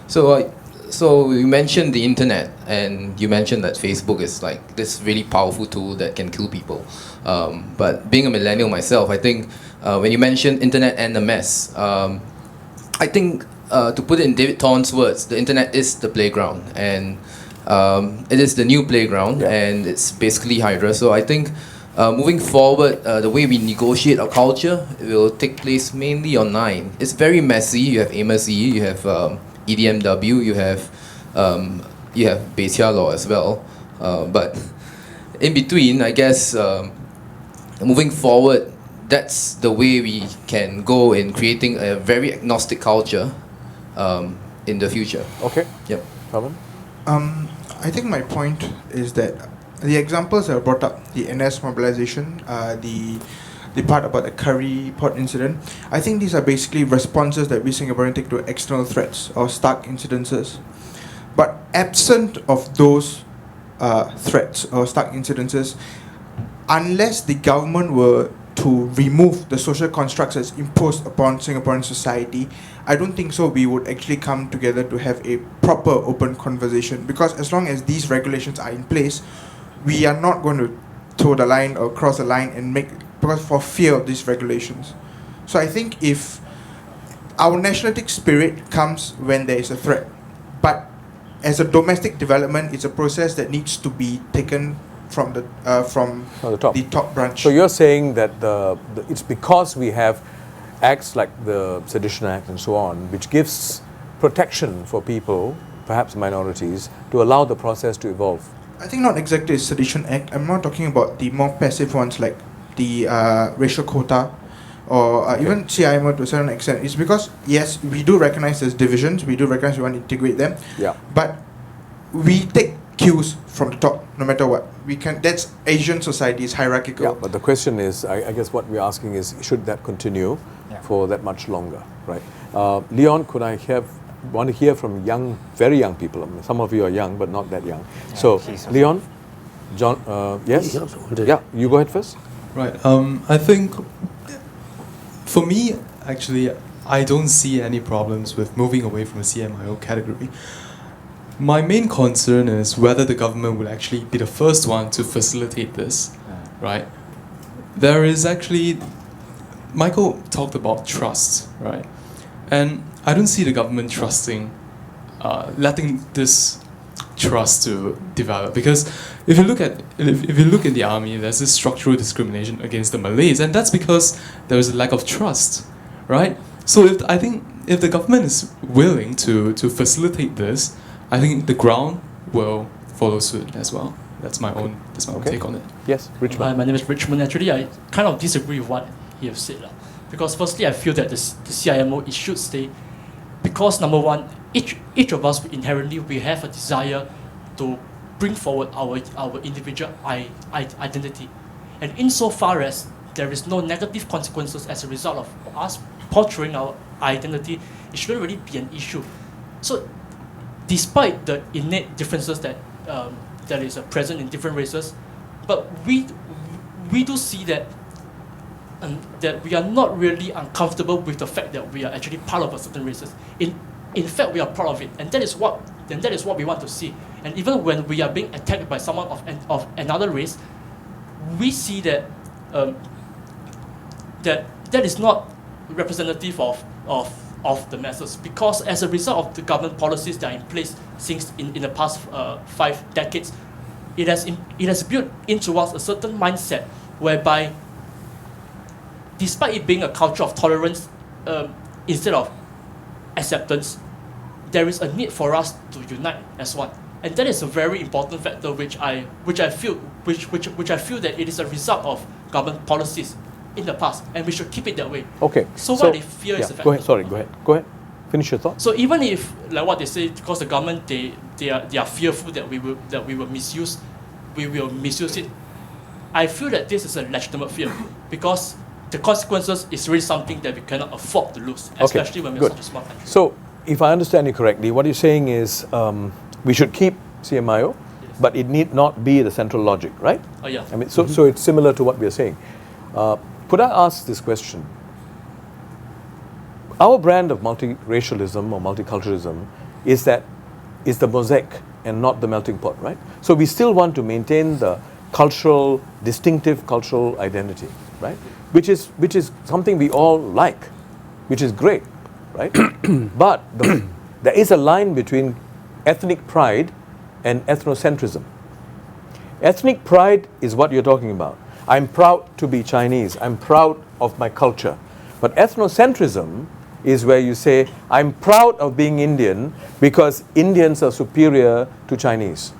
So you mentioned the internet, and you mentioned that Facebook is like this really powerful tool that can kill people. But being a millennial myself, I think when you mentioned internet and the mess, I think to put it in David Thorne's words, the internet is the playground, and it is the new playground, and it's basically Hydra. So I think moving forward, the way we negotiate our culture will take place mainly online. It's very messy. You have Amos E, you have EDMW, you have Betia Law as well. But in between, I guess, moving forward, that's the way we can go in creating a very agnostic culture in the future. Okay. Yep. Pavan? I think my point is that the examples that are brought up, the NS mobilization, the part about the curry pot incident, I think these are basically responses that we Singaporeans take to external threats or stark incidences. But absent of those threats or stark incidences, unless the government were to remove the social constructs that's imposed upon Singaporean society, I don't think so we would actually come together to have a proper open conversation, because as long as these regulations are in place, we are not going to toe the line or cross the line and because for fear of these regulations. So I think if our nationalistic spirit comes when there is a threat, but as a domestic development, it's a process that needs to be taken from the top branch. So you're saying that it's because we have acts like the Sedition Act and so on, which gives protection for people, perhaps minorities, to allow the process to evolve. I think not exactly a Sedition Act. I'm not talking about the more passive ones like the racial quota or even CIMO to a certain extent. It's because, yes, we do recognize there's divisions, we do recognize we want to integrate them, but we take cues from the top, no matter what. That's Asian society, is hierarchical. Yeah, but the question is, I guess what we're asking is, should that continue for that much longer, right? Leon, want to hear from very young people. I mean, some of you are young, but not that young. So, Leon? John, yes? He also wanted- Yeah, you go ahead first. Right. I think for me, actually, I don't see any problems with moving away from the CMIO category. My main concern is whether the government will actually be the first one to facilitate this, right? There is actually, Michael talked about trust, right? And I don't see the government trusting, letting this trust to develop, because if you look in the army, there's this structural discrimination against the Malays, and that's because there is a lack of trust, right? So I think if the government is willing to facilitate this, I think the ground will follow suit as well. That's my own take on it. Yes, Richmond. Hi, my name is Richmond. Actually, I kind of disagree with what he has said. Because firstly, I feel that the CIMO, it should stay. Because number one, each of us inherently, we have a desire to bring forward our individual identity. And insofar as there is no negative consequences as a result of us portraying our identity, it shouldn't really be an issue. So despite the innate differences that is present in different races, but we do see that that we are not really uncomfortable with the fact that we are actually part of a certain races. In fact, we are proud of it, and that is what we want to see. And even when we are being attacked by someone of another race, we see that that is not representative of the masses, because as a result of the government policies that are in place since in the past 5 decades, it has built into us a certain mindset whereby, despite it being a culture of tolerance instead of acceptance, there is a need for us to unite as one, and that is a very important factor which I feel that it is a result of government policies in the past, and we should keep it that way. Okay. So what if fear is a factor? Go ahead. Sorry. Go ahead. Finish your thought. So even if, like what they say, because the government they are fearful that we will misuse it, I feel that this is a legitimate fear, because the consequences is really something that we cannot afford to lose, especially when we're such a small country. So, if I understand you correctly, what you're saying is we should keep CMIO, Yes. but it need not be the central logic, right? Oh yeah. I mean, so it's similar to what we are saying. Could I ask this question? Our brand of multiracialism or multiculturalism is the mosaic and not the melting pot, right? So we still want to maintain the distinctive cultural identity, right? Which is something we all like, which is great, right? But there is a line between ethnic pride and ethnocentrism. Ethnic pride is what you're talking about. I'm proud to be Chinese. I'm proud of my culture. But ethnocentrism is where you say, I'm proud of being Indian because Indians are superior to Chinese.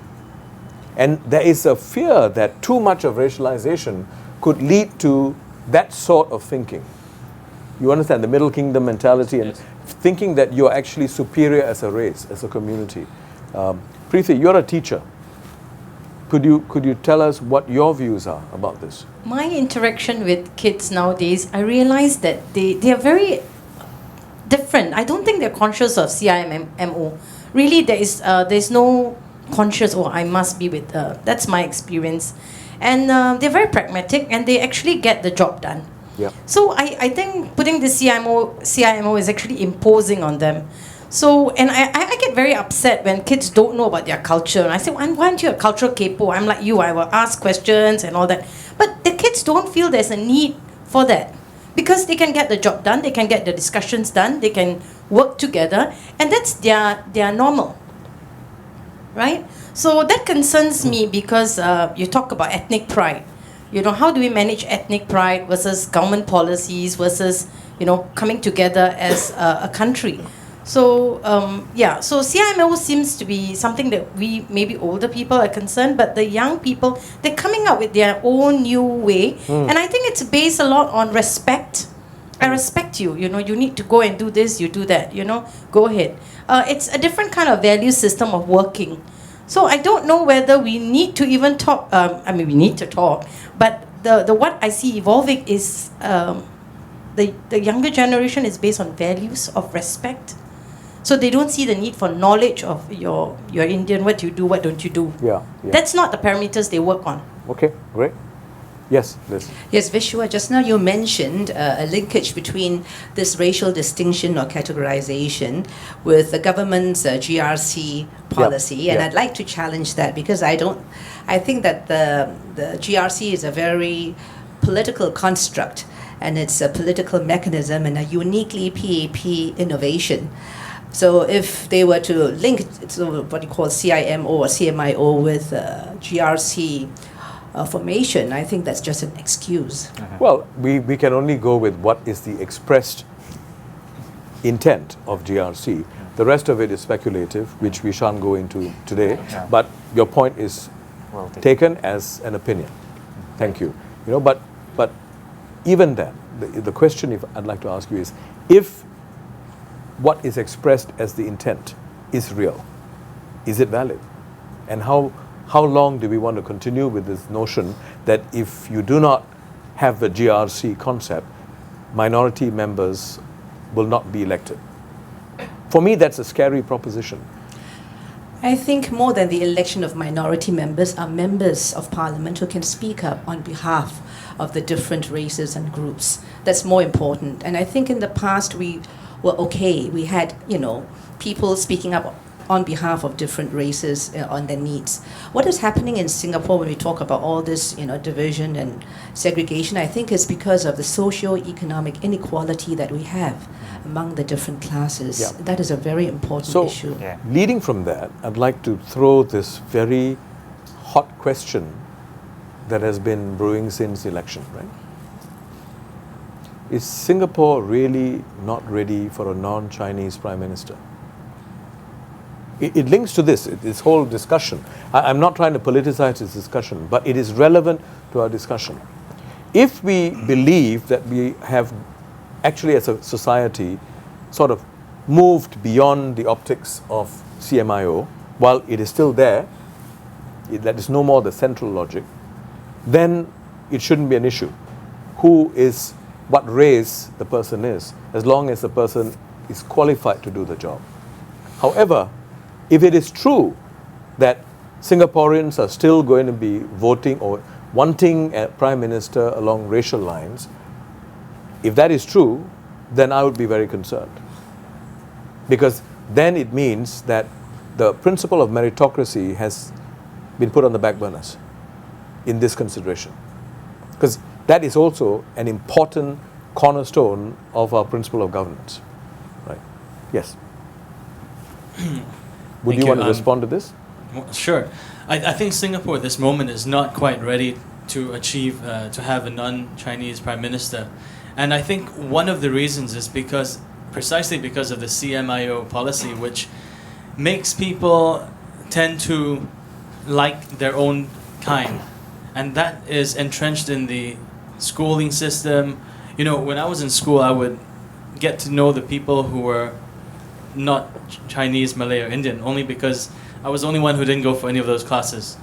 And there is a fear that too much of racialization could lead to that sort of thinking. You understand the Middle Kingdom mentality and Yes. thinking that you're actually superior as a race, as a community. Preeti, you're a teacher. Could you tell us what your views are about this? My interaction with kids nowadays, I realize that they are very different. I don't think they're conscious of CIMO. Really, there's no conscious, I must be with, that's my experience. And they're very pragmatic, and they actually get the job done. Yeah. So I think putting the CIMO is actually imposing on them. So, and I get very upset when kids don't know about their culture. And I say, why aren't you a cultural capo? I'm like you, I will ask questions and all that. But the kids don't feel there's a need for that, because they can get the job done, they can get the discussions done, they can work together, and that's their normal, right? So that concerns me, because you talk about ethnic pride. You know, how do we manage ethnic pride versus government policies versus, coming together as a country? So, so CIMO seems to be something that we, maybe older people are concerned, but the young people, they're coming up with their own new way. And I think it's based a lot on respect. I respect you, you need to go and do this, you do that, go ahead. It's a different kind of value system of working. So I don't know whether we need to even talk, we need to talk, but the what I see evolving is the younger generation is based on values of respect. So they don't see the need for knowledge of your Indian, what you do, what don't you do. Yeah. That's not the parameters they work on. Okay, great. Yes, Liz. Yes, Vishwa, just now you mentioned a linkage between this racial distinction or categorization with the government's GRC policy, and yeah. I'd like to challenge that because I think that the GRC is a very political construct, and it's a political mechanism and a uniquely PAP innovation. So if they were to link to what you call CIMO or CMIO with GRC formation, I think that's just an excuse. Well, we can only go with what is the expressed intent of GRC. The rest of it is speculative, which we shan't go into today. Yeah. But your point is Well taken as an opinion. Thank you. But even then, the question I'd like to ask you is, if what is expressed as the intent is real, is it valid? And how long do we want to continue with this notion that if you do not have the GRC concept, minority members will not be elected? For me, that's a scary proposition. I think more than the election of minority members are members of parliament who can speak up on behalf of the different races and groups. That's more important. And I think in the past we were okay. We had, people speaking up on behalf of different races on their needs. What is happening in Singapore when we talk about all this, division and segregation, I think is because of the socio-economic inequality that we have among the different classes. Yeah. That is a very important So, issue. leading from that, I'd like to throw this very hot question that has been brewing since the election, right? Is Singapore really not ready for a non-Chinese prime minister? It links to this whole discussion. I'm not trying to politicize this discussion, but it is relevant to our discussion. If we believe that we have actually as a society sort of moved beyond the optics of CMIO, while it is still there, that is no more the central logic, then it shouldn't be an issue. What race the person is, as long as the person is qualified to do the job. However, if it is true that Singaporeans are still going to be voting or wanting a prime minister along racial lines, if that is true, then I would be very concerned. Because then it means that the principle of meritocracy has been put on the back burners in this consideration. Because that is also an important cornerstone of our principle of governance. Right? Yes. Would you want to respond to this? Sure. I think Singapore at this moment is not quite ready to achieve, to have a non-Chinese prime minister. And I think one of the reasons is precisely because of the CMIO policy, which makes people tend to like their own kind. And that is entrenched in the schooling system. When I was in school, I would get to know the people who were not Chinese, Malay, or Indian, only because I was the only one who didn't go for any of those classes.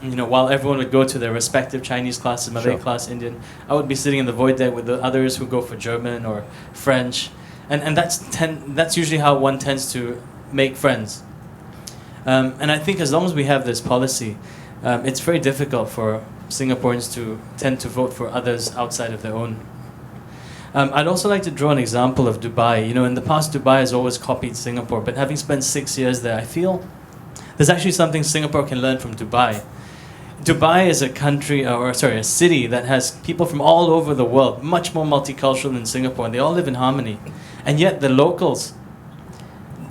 While everyone would go to their respective Chinese classes, Malay class, Indian, I would be sitting in the void deck with the others who go for German or French, and that's usually how one tends to make friends. And I think as long as we have this policy, it's very difficult for Singaporeans to tend to vote for others outside of their own. I'd also like to draw an example of Dubai. In the past, Dubai has always copied Singapore, but having spent 6 years there, I feel there's actually something Singapore can learn from Dubai. Dubai is a city that has people from all over the world, much more multicultural than Singapore, and they all live in harmony. And yet the locals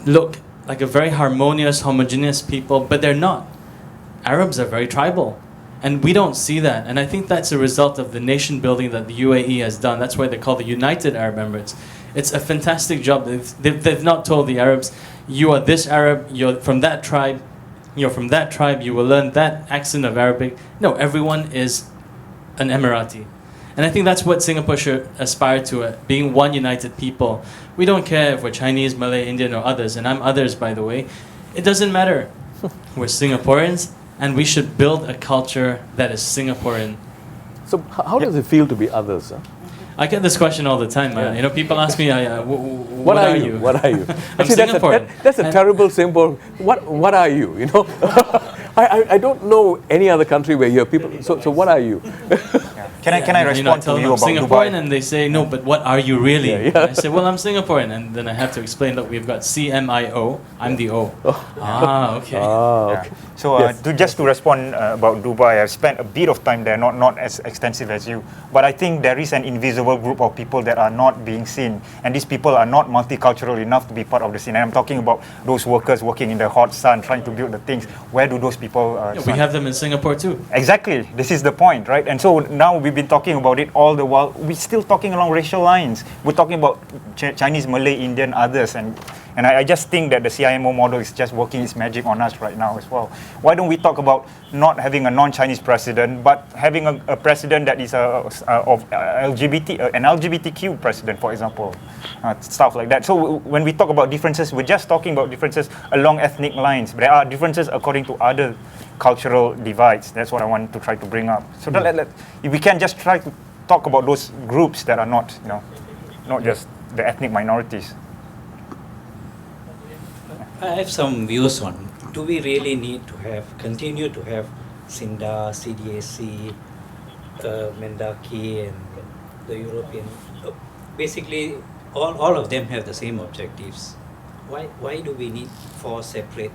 look like a very harmonious, homogeneous people, but they're not. Arabs are very tribal. And we don't see that. And I think that's a result of the nation building that the UAE has done. That's why they're called the United Arab Emirates. It's a fantastic job. They've not told the Arabs, you are this Arab, you're from that tribe, you're from that tribe, you will learn that accent of Arabic. No, everyone is an Emirati. And I think that's what Singapore should aspire to, being one united people. We don't care if we're Chinese, Malay, Indian, or others. And I'm others, by the way. It doesn't matter. We're Singaporeans. And we should build a culture that is Singaporean. So how does it feel to be others? Huh? I get this question all the time, man. You know, people ask me, what are you? What are you? I'm Singaporean. That's a terrible symbol. What are you? You know, I don't know any other country where you have people. So what are you? Can I respond to you I'm about Singaporean, Dubai? and they say, no, but what are you really? I say, well, I'm Singaporean, and then I have to explain, look, we've got CMIO, I'm the O. Okay. Yeah. So just to respond about Dubai, I've spent a bit of time there, not as extensive as you, but I think there is an invisible group of people that are not being seen, and these people are not multicultural enough to be part of the scene. And I'm talking about those workers working in the hot sun, trying to build the things. Where do those people? We have them in Singapore too. Exactly. This is the point, right? And so now we've been talking about it all the while. We're still talking along racial lines. We're talking about Chinese, Malay, Indian, others, and I just think that the CIMO model is just working its magic on us right now as well. Why don't we talk about not having a non-Chinese president, but having a president that is of LGBT, an LGBTQ president, for example, stuff like that. So when we talk about differences, we're just talking about differences along ethnic lines. There are differences according to other cultural divides. That's what I want to try to bring up. So if we can just try to talk about those groups that are not, not just the ethnic minorities. I have some views on, do we really need to continue to have SINDA, CDAC, Mendaki and the European, basically all of them have the same objectives. Why do we need 4 separate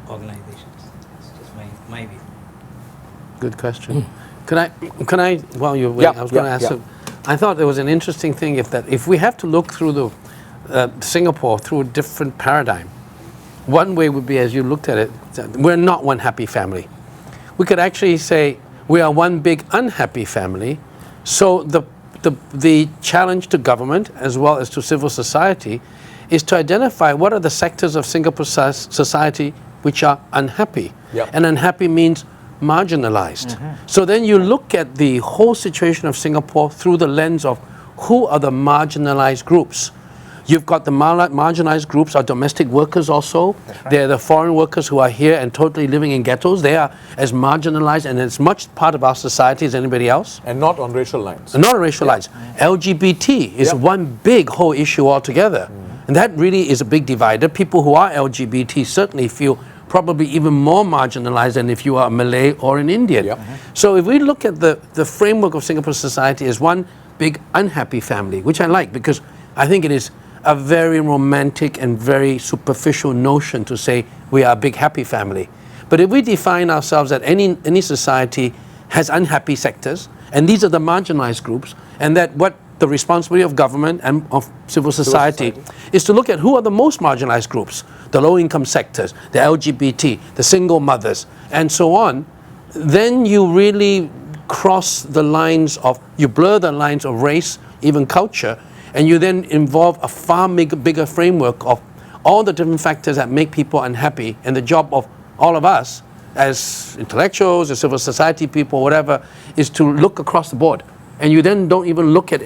organizations? It's just my view. Good question. Can I while you're waiting, I was going to ask I thought there was an interesting thing if we have to look through the Singapore through a different paradigm. One way would be, as you looked at it, we're not one happy family. We could actually say we are one big unhappy family. So the challenge to government as well as to civil society is to identify what are the sectors of Singapore society which are unhappy. And unhappy means marginalized. So then you look at the whole situation of Singapore through the lens of who are the marginalized groups. You've got the marginalized groups are domestic workers also. They're the foreign workers who are here and totally living in ghettos. They are as marginalized and as much part of our society as anybody else. And not on racial lines. And not on racial lines. LGBT is one big whole issue altogether. And that really is a big divider. People who are LGBT certainly feel probably even more marginalized than if you are a Malay or an Indian. So if we look at the framework of Singapore society as one big unhappy family, which I like because I think it is a very romantic and very superficial notion to say we are a big happy family. But if we define ourselves that any society has unhappy sectors, and these are the marginalized groups, and that what the responsibility of government and of civil society is to look at who are the most marginalized groups, the low-income sectors, the LGBT, the single mothers, and so on, then you really cross the lines of, you blur the lines of race, even culture, and you then involve a far bigger framework of all the different factors that make people unhappy. And the job of all of us as intellectuals, as civil society people, whatever, is to look across the board. And you then don't even look at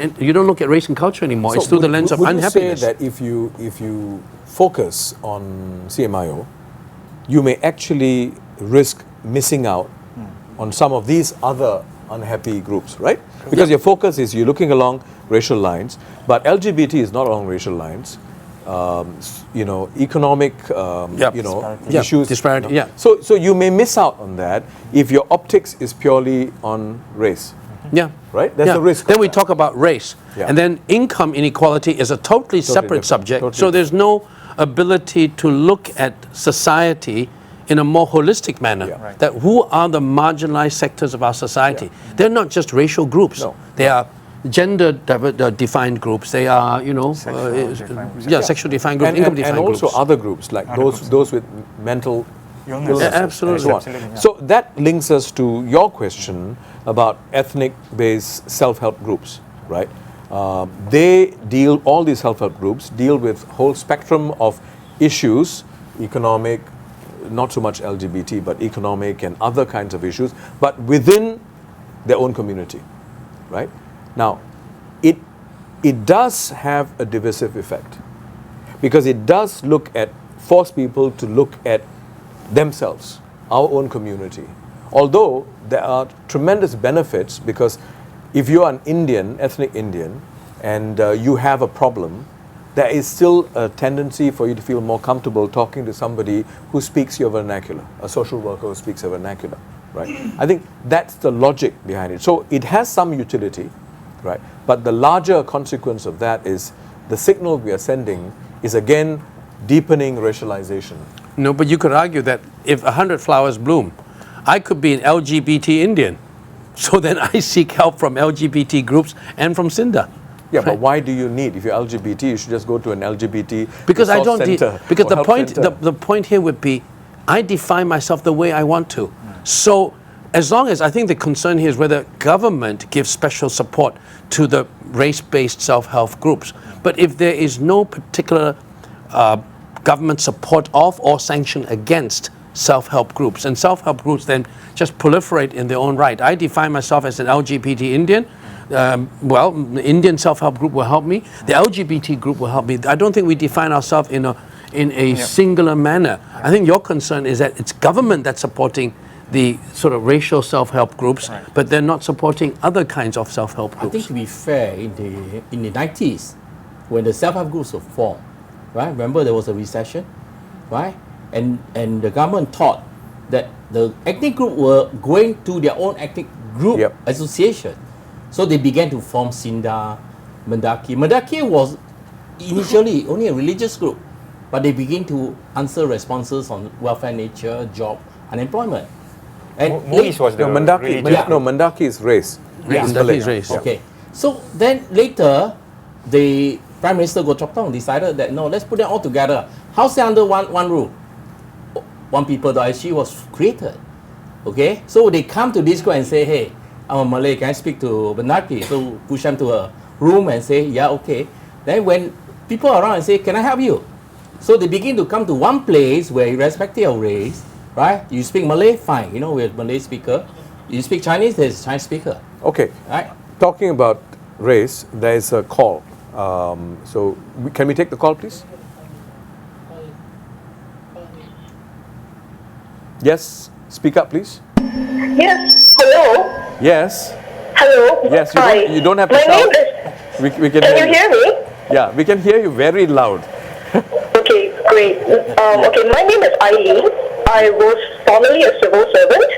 race and culture anymore. It's through the lens of unhappiness. Would you say that if you focus on CMIO, you may actually risk missing out on some of these other unhappy groups, right? Because your focus is you're looking along racial lines, but LGBT is not along racial lines. Economic, issues. Disparity, So you may miss out on that if your optics is purely on race. Right? That's the risk. Then we talk about race. And then income inequality is a totally separate subject. So there's no ability to look at society in a more holistic manner. That who are the marginalized sectors of our society? They're not just racial groups. They are gender defined groups. They are, sexual defined groups, income defined groups. And also other groups like those with mental illness. Absolutely. And so that links us to your question about ethnic-based self-help groups, right? All these self-help groups deal with whole spectrum of issues, economic, not so much LGBT, but economic and other kinds of issues, but within their own community, right? Now, it does have a divisive effect because it does force people to look at themselves, our own community. Although there are tremendous benefits because if you are an Indian, ethnic Indian, and you have a problem, there is still a tendency for you to feel more comfortable talking to somebody who speaks your vernacular, a social worker who speaks your vernacular, right? I think that's the logic behind it. So it has some utility, right? But the larger consequence of that is the signal we are sending is again deepening racialization. No, but you could argue that if 100 flowers bloom, I could be an LGBT Indian. So then I seek help from LGBT groups and from SINDA. Yeah, but why do you need, if you're LGBT, you should just go to an LGBT because I resource don't need, center because or the help point center. the point here would be I define myself the way I want to. So as long as I think the concern here is whether government gives special support to the race-based self-help groups. But if there is no particular government support of or sanction against self-help groups, and self-help groups then just proliferate in their own right. I define myself as an LGBT Indian. Well, the Indian self-help group will help me. The LGBT group will help me. I don't think we define ourselves in a singular manner. I think your concern is that it's government that's supporting the sort of racial self-help groups, but they're not supporting other kinds of self-help groups. I think to be fair, in the 90s, when the self-help groups were formed, right? Remember there was a recession, right? And the government thought that the ethnic group were going to their own ethnic group association. So they began to form SINDA, Mendaki. Mendaki was initially only a religious group, but they begin to answer responses on welfare nature, job, unemployment. And Mendaki is race. Mendaki is race. Okay. So then later, the Prime Minister Goh Chok Tong decided that no, let's put them all together. House under one roof. One People.SG was created. Okay? So they come to this group and say, hey, I'm a Malay, can I speak to Mendaki? So push them to a room and say, yeah, okay. Then when people are around and say, can I help you? So they begin to come to one place where irrespective of race, right? You speak Malay, fine. You know, we're Malay speaker. You speak Chinese, there's a Chinese speaker. Okay. Right? Talking about race, there is a call. Can we take the call, please? Yes, speak up, please. Yes, hello. Yes. Hello. Yes, Hi. you don't have to My shout. name is. We can you hear me? Yeah, we can hear you very loud. Okay, great. Okay, my name is Aileen. I was formerly a civil servant,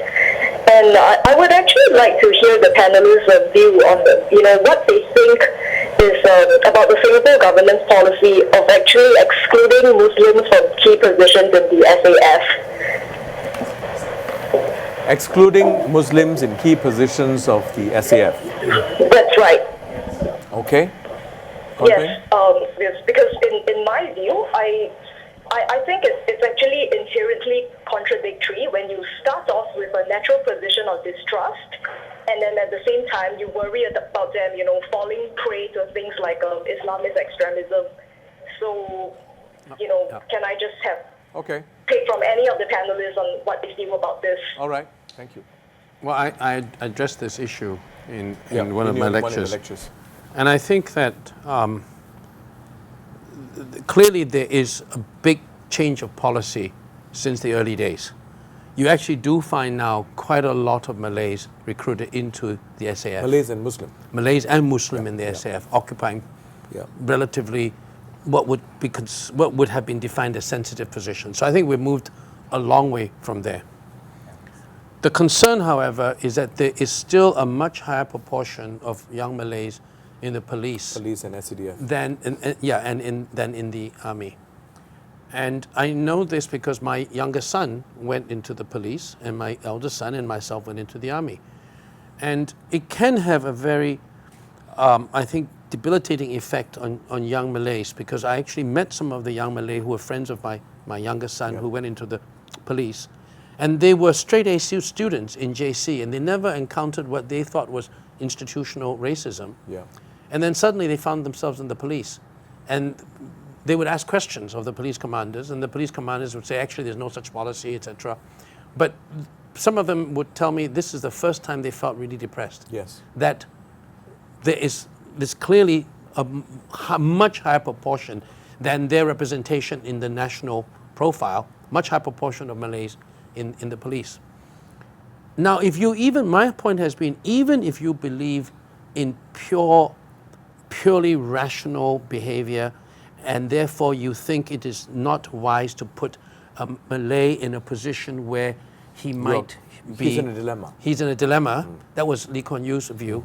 and I would actually like to hear the panelists' view on what they think is about the Singapore government's policy of actually excluding Muslims from key positions in the SAF. Excluding Muslims in key positions of the SAF. That's right. Okay. Yes, because in my view, I think it's actually inherently contradictory when you start off with a natural position of distrust, and then at the same time you worry about them, falling prey to things like Islamist extremism. So, can I just have take from any of the panelists on what they feel about this? All right, thank you. Well, I addressed this issue in one of your my lectures. And I think that clearly there is a big change of policy since the early days. You actually do find now quite a lot of Malays recruited into the SAF. Malays and Muslim. Malays and Muslim in the SAF, occupying relatively what would have been defined as sensitive positions. So I think we've moved a long way from there. The concern, however, is that there is still a much higher proportion of young Malays in the police and SCDF than in the army. And I know this because my youngest son went into the police, and my eldest son and myself went into the army. And it can have a very, I think, debilitating effect on young Malays, because I actually met some of the young Malay who were friends of my youngest son who went into the police. And they were straight A students in JC, and they never encountered what they thought was institutional racism. Yeah. And then suddenly they found themselves in the police. And they would ask questions of the police commanders, and the police commanders would say, actually, there's no such policy, etc. But some of them would tell me this is the first time they felt really depressed. Yes. That there's clearly a much higher proportion than their representation in the national profile, much higher proportion of Malays in the police. Now, my point has been, even if you believe in purely rational behavior, and therefore you think it is not wise to put a Malay in a position where he might be... He's in a dilemma. He's in a dilemma. That was Lee Kuan Yew's view.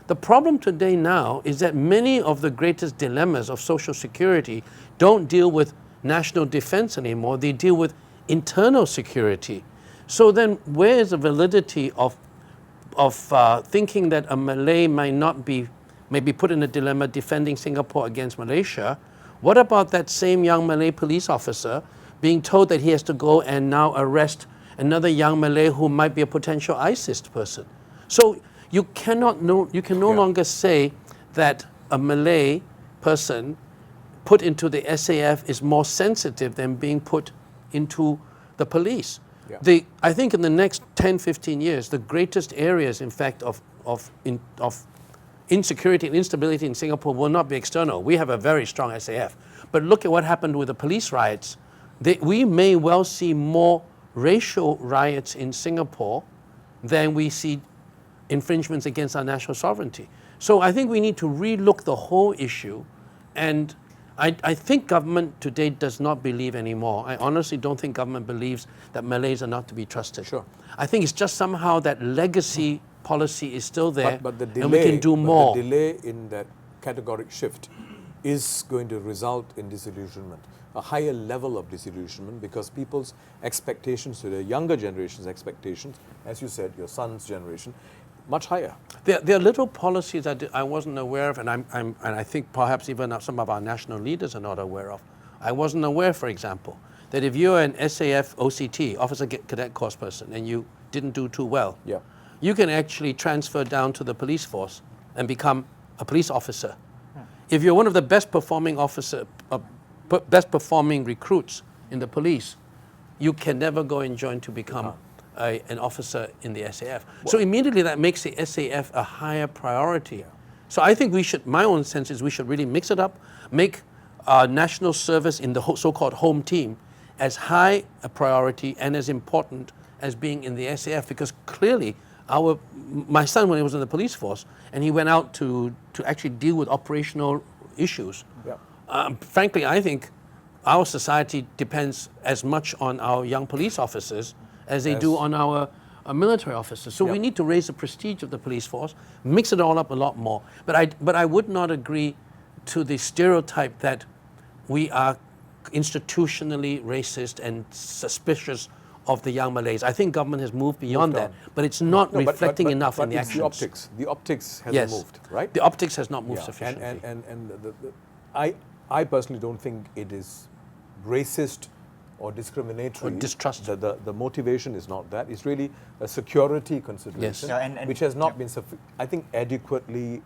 The problem today now is that many of the greatest dilemmas of social security don't deal with national defense anymore. They deal with internal security. So then where is the validity of thinking that a Malay may be put in a dilemma defending Singapore against Malaysia? What about that same young Malay police officer being told that he has to go and now arrest another young Malay who might be a potential ISIS person? So you can no longer say that a Malay person put into the SAF is more sensitive than being put into the police. Yeah. I think in the next 10, 15 years, the greatest areas, in fact, of insecurity and instability in Singapore will not be external. We have a very strong SAF. But look at what happened with the police riots. We may well see more racial riots in Singapore than we see infringements against our national sovereignty. So I think we need to relook the whole issue, and I think government today does not believe anymore. I honestly don't think government believes that Malays are not to be trusted. Sure. I think it's just somehow that legacy policy is still there, but the delay, and we can do more. The delay in that categoric shift is going to result in disillusionment, a higher level of disillusionment, because people's expectations, the younger generation's expectations, as you said, your son's generation, much higher. There are little policies that I wasn't aware of, and I think perhaps even some of our national leaders are not aware of. I wasn't aware, for example, that if you're an SAF OCT, Officer Cadet Corps person, and you didn't do too well, you can actually transfer down to the police force and become a police officer. If you're one of the best performing recruits in the police, you can never go and join to become an officer in the SAF. So immediately that makes the SAF a higher priority. So I think we should, my own sense is we should really mix it up, make national service in the so-called home team as high a priority and as important as being in the SAF, because clearly my son, when he was in the police force, and he went out to actually deal with operational issues. Frankly, I think our society depends as much on our young police officers as they do on our military officers. So we need to raise the prestige of the police force, mix it all up a lot more. But I would not agree to the stereotype that we are institutionally racist and suspicious of the young Malays. I think government has moved beyond that, but it's not reflecting enough in the actions. The optics. The optics hasn't moved, right? The optics has not moved sufficiently. I personally don't think it is racist or discriminatory. Or distrust. The motivation is not that. It's really a security consideration, which has not been, I think, adequately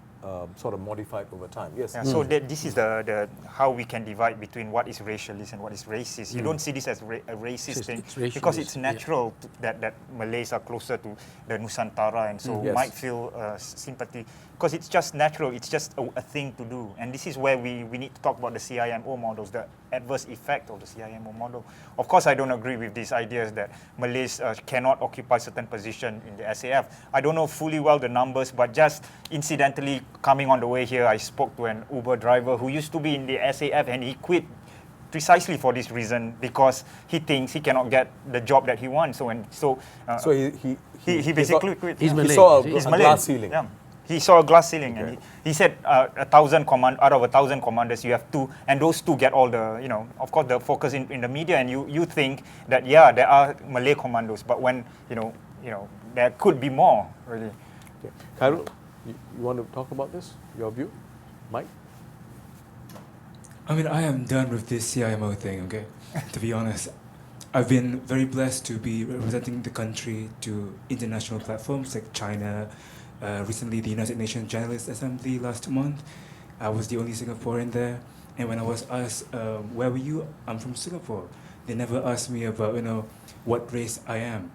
sort of modified over time. Yes. So this is the how we can divide between what is racialist and what is racist. You don't see this as a racist thing because it's natural that Malays are closer to the Nusantara and so might feel sympathy, because it's just natural. It's just a thing to do. And this is where we need to talk about the CIMO models, the adverse effect of the CIMO model. Of course, I don't agree with these ideas that Malays cannot occupy certain position in the SAF. I don't know fully well the numbers, but just incidentally, coming on the way here, I spoke to an Uber driver who used to be in the SAF, and he quit precisely for this reason, because he thinks he cannot get the job that he wants. So he basically quit. He saw a glass ceiling. Yeah. He saw a glass ceiling, and he said out of 1,000 commanders, you have 2, and those 2 get all the, of course, the focus in the media, and you think that there are Malay commandos, but when there could be more, really. Okay. Khairul, you want to talk about this? Your view, Mike? I mean, I am done with this CIMO thing. Okay, to be honest. I've been very blessed to be representing the country to international platforms like China. Recently, the United Nations Journalists Assembly last month. I was the only Singaporean there, and when I was asked, "Where were you?" I'm from Singapore. They never asked me about what race I am,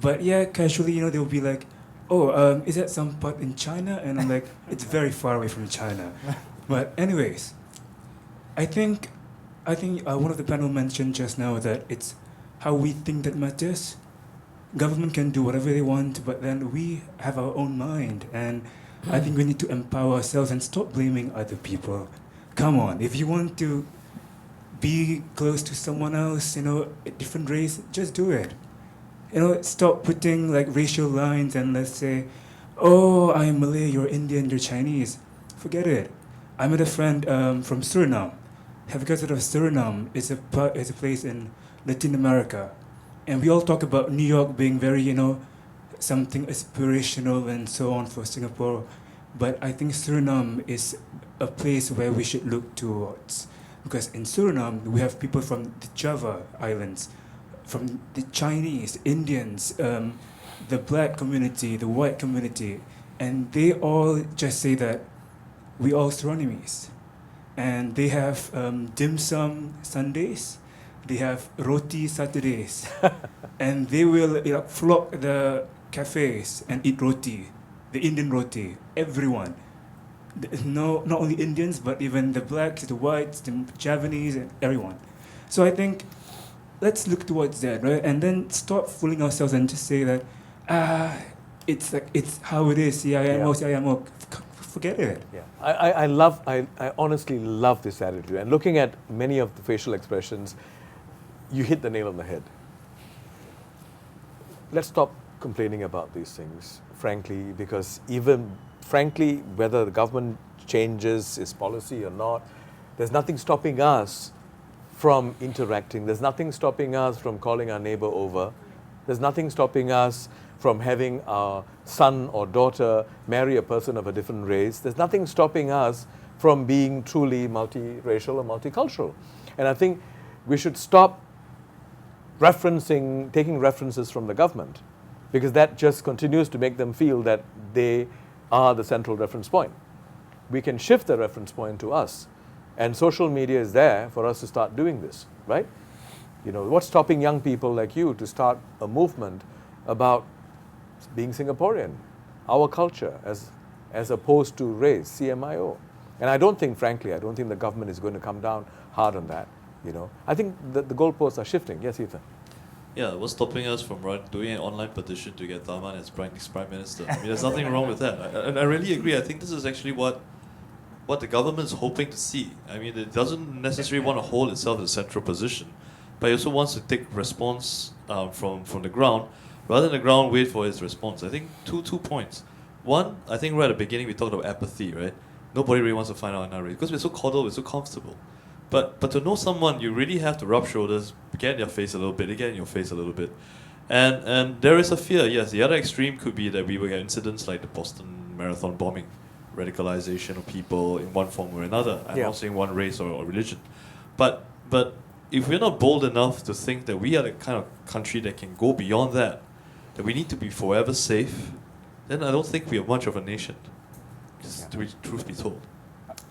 but casually they'll be like, "Oh, is that some part in China?" And I'm like, "It's very far away from China." But anyways, I think one of the panel mentioned just now that it's how we think that matters. Government can do whatever they want, but then we have our own mind, and I think we need to empower ourselves and stop blaming other people. Come on, if you want to be close to someone else, a different race, just do it. Stop putting like racial lines and let's say, oh, I'm Malay, you're Indian, you're Chinese. Forget it. I met a friend from Suriname. Have you guys heard of Suriname? It's a place in Latin America. And we all talk about New York being very, something aspirational and so on for Singapore. But I think Suriname is a place where we should look towards. Because in Suriname, we have people from the Java Islands, from the Chinese, Indians, the black community, the white community, and they all just say that we all Surinamese. And they have dim sum Sundays, they have roti Saturdays, and they will flock the cafes and eat roti, the Indian roti, everyone. Not only Indians, but even the blacks, the whites, the Javanese, and everyone. So I think let's look towards that, right? And then stop fooling ourselves and just say that, it's how it is, CIMO. Forget it. Yeah, I honestly love this attitude. And looking at many of the facial expressions, you hit the nail on the head. Let's stop complaining about these things, frankly, because frankly, whether the government changes its policy or not, there's nothing stopping us from interacting. There's nothing stopping us from calling our neighbor over. There's nothing stopping us from having our son or daughter marry a person of a different race. There's nothing stopping us from being truly multiracial or multicultural. And I think we should stop taking references from the government, because that just continues to make them feel that they are the central reference point. We can shift the reference point to us. And social media is there for us to start doing this, right? What's stopping young people like you to start a movement about being Singaporean, our culture, as opposed to race, CMIO? And I don't think the government is going to come down hard on that. I think that the goalposts are shifting. Yes, Ethan. Yeah, what's stopping us from doing an online petition to get Tharman as next Prime Minister? I mean, there's nothing wrong with that. I really agree. I think this is actually what the government is hoping to see. I mean, it doesn't necessarily want to hold itself in a central position, but it also wants to take response from the ground, rather than the ground wait for its response. I think two points. One, I think right at the beginning we talked about apathy, right? Nobody really wants to find out another race because we're so coddled, we're so comfortable. But to know someone, you really have to rub shoulders, get in their face a little bit, they get in your face a little bit. And there is a fear, yes. The other extreme could be that we will get incidents like the Boston Marathon bombing, radicalization of people in one form or another. I'm not saying one race or religion. But if we're not bold enough to think that we are the kind of country that can go beyond that we need to be forever safe, then I don't think we are much of a nation, truth be told.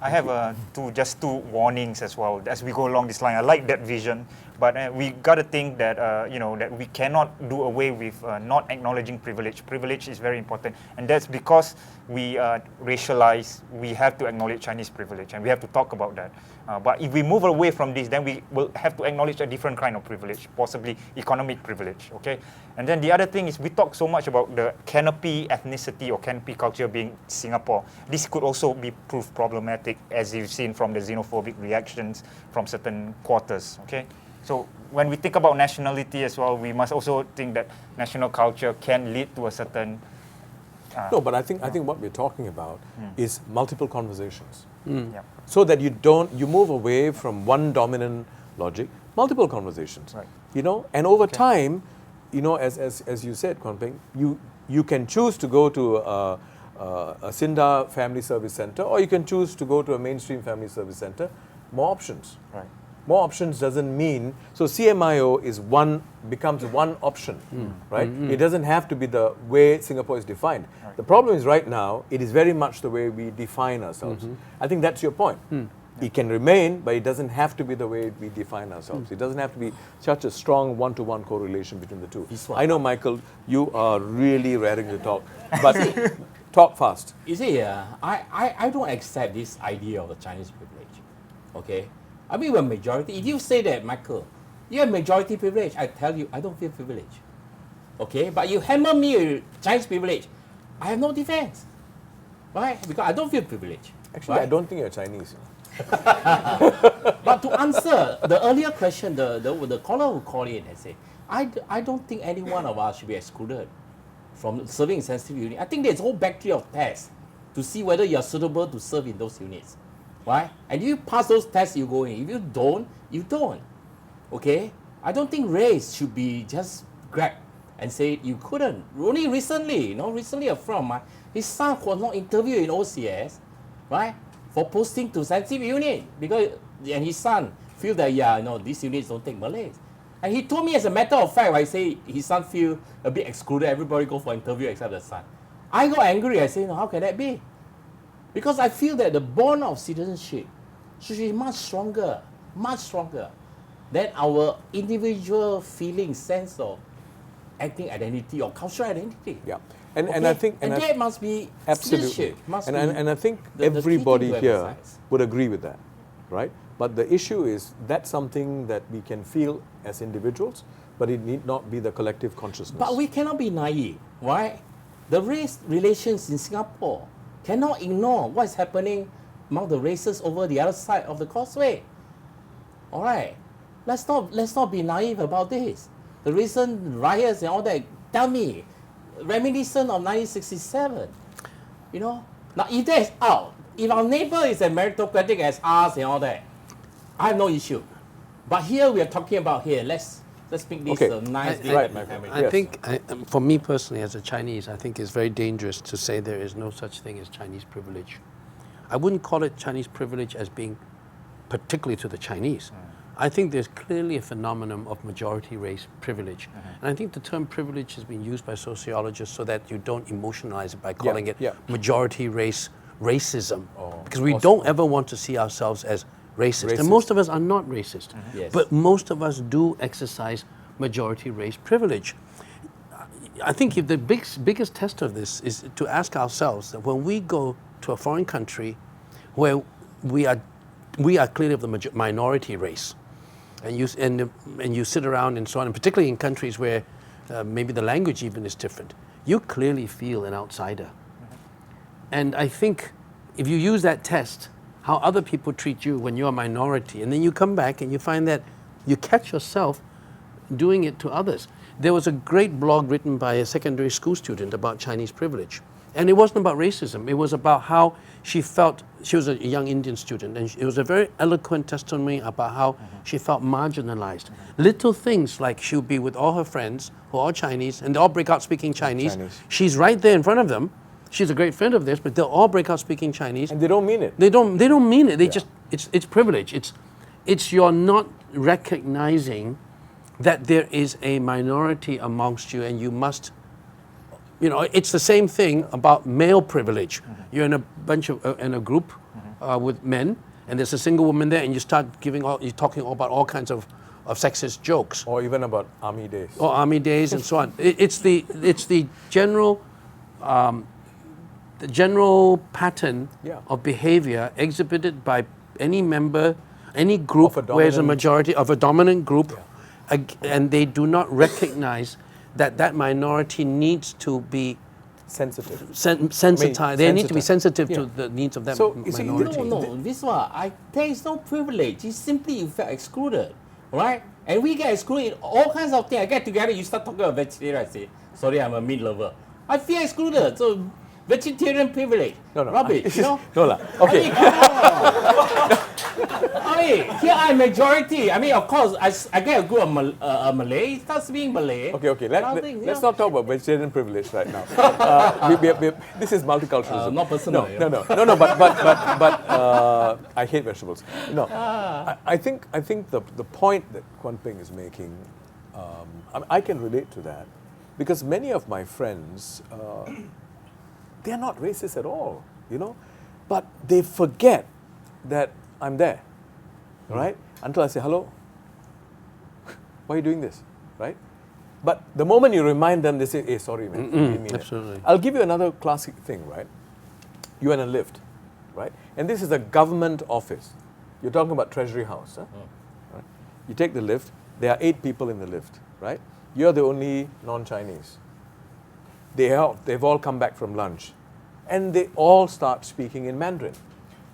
I have two warnings as well as we go along this line. I like that vision, but we got to think that that we cannot do away with not acknowledging privilege. Privilege is very important, and that's because we are racialized. We have to acknowledge Chinese privilege, and we have to talk about that. But if we move away from this, then we will have to acknowledge a different kind of privilege, possibly economic privilege. Okay, and then the other thing is we talk so much about the canopy ethnicity or canopy culture being Singapore. This could also be proved problematic, as you've seen from the xenophobic reactions from certain quarters. Okay, so when we think about nationality as well, we must also think that national culture can lead to a certain. No, but I think what we're talking about is multiple conversations. Yeah. So that you move away from one dominant logic, multiple conversations. Right. And over time, as you said, Kuan Peng, you can choose to go to a Sinda Family Service Center, or you can choose to go to a mainstream family service center. More options. Right. More options doesn't mean, so CMIO becomes one option, right? It doesn't have to be the way Singapore is defined. Right. The problem is right now, it is very much the way we define ourselves. I think that's your point. It can remain, but it doesn't have to be the way we define ourselves. It doesn't have to be such a strong one-to-one correlation between the two. I know, Michael, you are really raring to talk, but talk fast. You see, I don't accept this idea of the Chinese privilege, okay? I mean, we're majority. If you say that, Michael, you have majority privilege, I tell you, I don't feel privilege. Okay? But you hammer me with Chinese privilege, I have no defense. right? Because I don't feel privileged. Actually, I right? don't think you're Chinese. But to answer the earlier question, the caller who called in and said, I don't think any one of us should be excluded from serving in sensitive unit. I think there's a whole battery of tests to see whether you're suitable to serve in those units, right? And if you pass those tests, you go in. If you don't, you don't. Okay? I don't think race should be just grabbed and say you couldn't. Only recently, recently a friend of mine, his son was not interviewed in OCS, right, for posting to sensitive unit and his son feel that these units don't take Malays. And he told me as a matter of fact, I say his son feel a bit excluded, everybody go for interview except the son. I got angry, I say, no, how can that be? Because I feel that the bond of citizenship should be much stronger than our individual feeling, sense of acting identity or cultural identity. Yeah. And I think that must be absolutely. citizenship. And I think the everybody key to here emphasize. would agree with that, right? But the issue is that's something that we can feel as individuals, but it need not be the collective consciousness. But we cannot be naive, right? The race relations in Singapore cannot ignore what is happening among the races over the other side of the causeway. All right, let's not be naive about this. The recent riots and all that, tell me, reminiscent of 1967, Now, if that is out, if our neighbor is as meritocratic as us and all that, I have no issue. But here we are talking about let's make this a nice day at my family. I think, for me personally, as a Chinese, I think it's very dangerous to say there is no such thing as Chinese privilege. I wouldn't call it Chinese privilege as being particularly to the Chinese. I think there's clearly a phenomenon of majority race privilege. And I think the term privilege has been used by sociologists so that you don't emotionalize it by calling it majority race racism. Because we don't ever want to see ourselves as racist. And most of us are not racist. Yes. But most of us do exercise majority race privilege. I think if the biggest test of this is to ask ourselves that when we go to a foreign country where we are clearly of the minority race, and you sit around and so on, and particularly in countries where maybe the language even is different, you clearly feel an outsider. And I think if you use that test, how other people treat you when you're a minority, and then you come back and you find that you catch yourself doing it to others. There was a great blog written by a secondary school student about Chinese privilege. And it wasn't about racism. It was about how she felt. She was a young Indian student, and it was a very eloquent testimony about how she felt marginalized. Little things like she would be with all her friends who are all Chinese, and they all break out speaking Chinese. She's right there in front of them. She's a great friend of theirs, but they'll all break out speaking Chinese. And they don't mean it. They don't mean it. They just, it's privilege. It's you're not recognizing that there is a minority amongst you, and you must, it's the same thing about male privilege. You're in a group with men, and there's a single woman there, and you start you're talking about all kinds of sexist jokes. Or even about army days. Or army days and so on. It's the general pattern of behavior exhibited by any member, any group where there's a majority of a dominant group, and they do not recognize that minority needs to be sensitive. Sensitized. They need to be sensitive to the needs of that minority. No, this one, there is no privilege. It's simply you felt excluded, right? And we get excluded in all kinds of things. I get together, you start talking about vegetarian, I say, sorry, I'm a meat lover. I feel excluded, so vegetarian privilege. No. Rubbish, No lah. Okay. Here I'm majority. Of course, I get a group of Malay, starts being Malay. Okay. Let's not talk about vegetarian privilege right now. This is multiculturalism. Not personal. No. But I hate vegetables. No, I think the point that Kwan Ping is making, I can relate to that, because many of my friends, they are not racist at all, but they forget that I'm there, right? Until I say, hello, why are you doing this, right? But the moment you remind them, they say, hey, sorry, man. Didn't mean absolutely. it. I'll give you another classic thing, right? You're in a lift, right? And this is a government office. You're talking about Treasury House, huh? Right? You take the lift, there are 8 people in the lift, right? You're the only non-Chinese. They've all come back from lunch. and they all start speaking in Mandarin.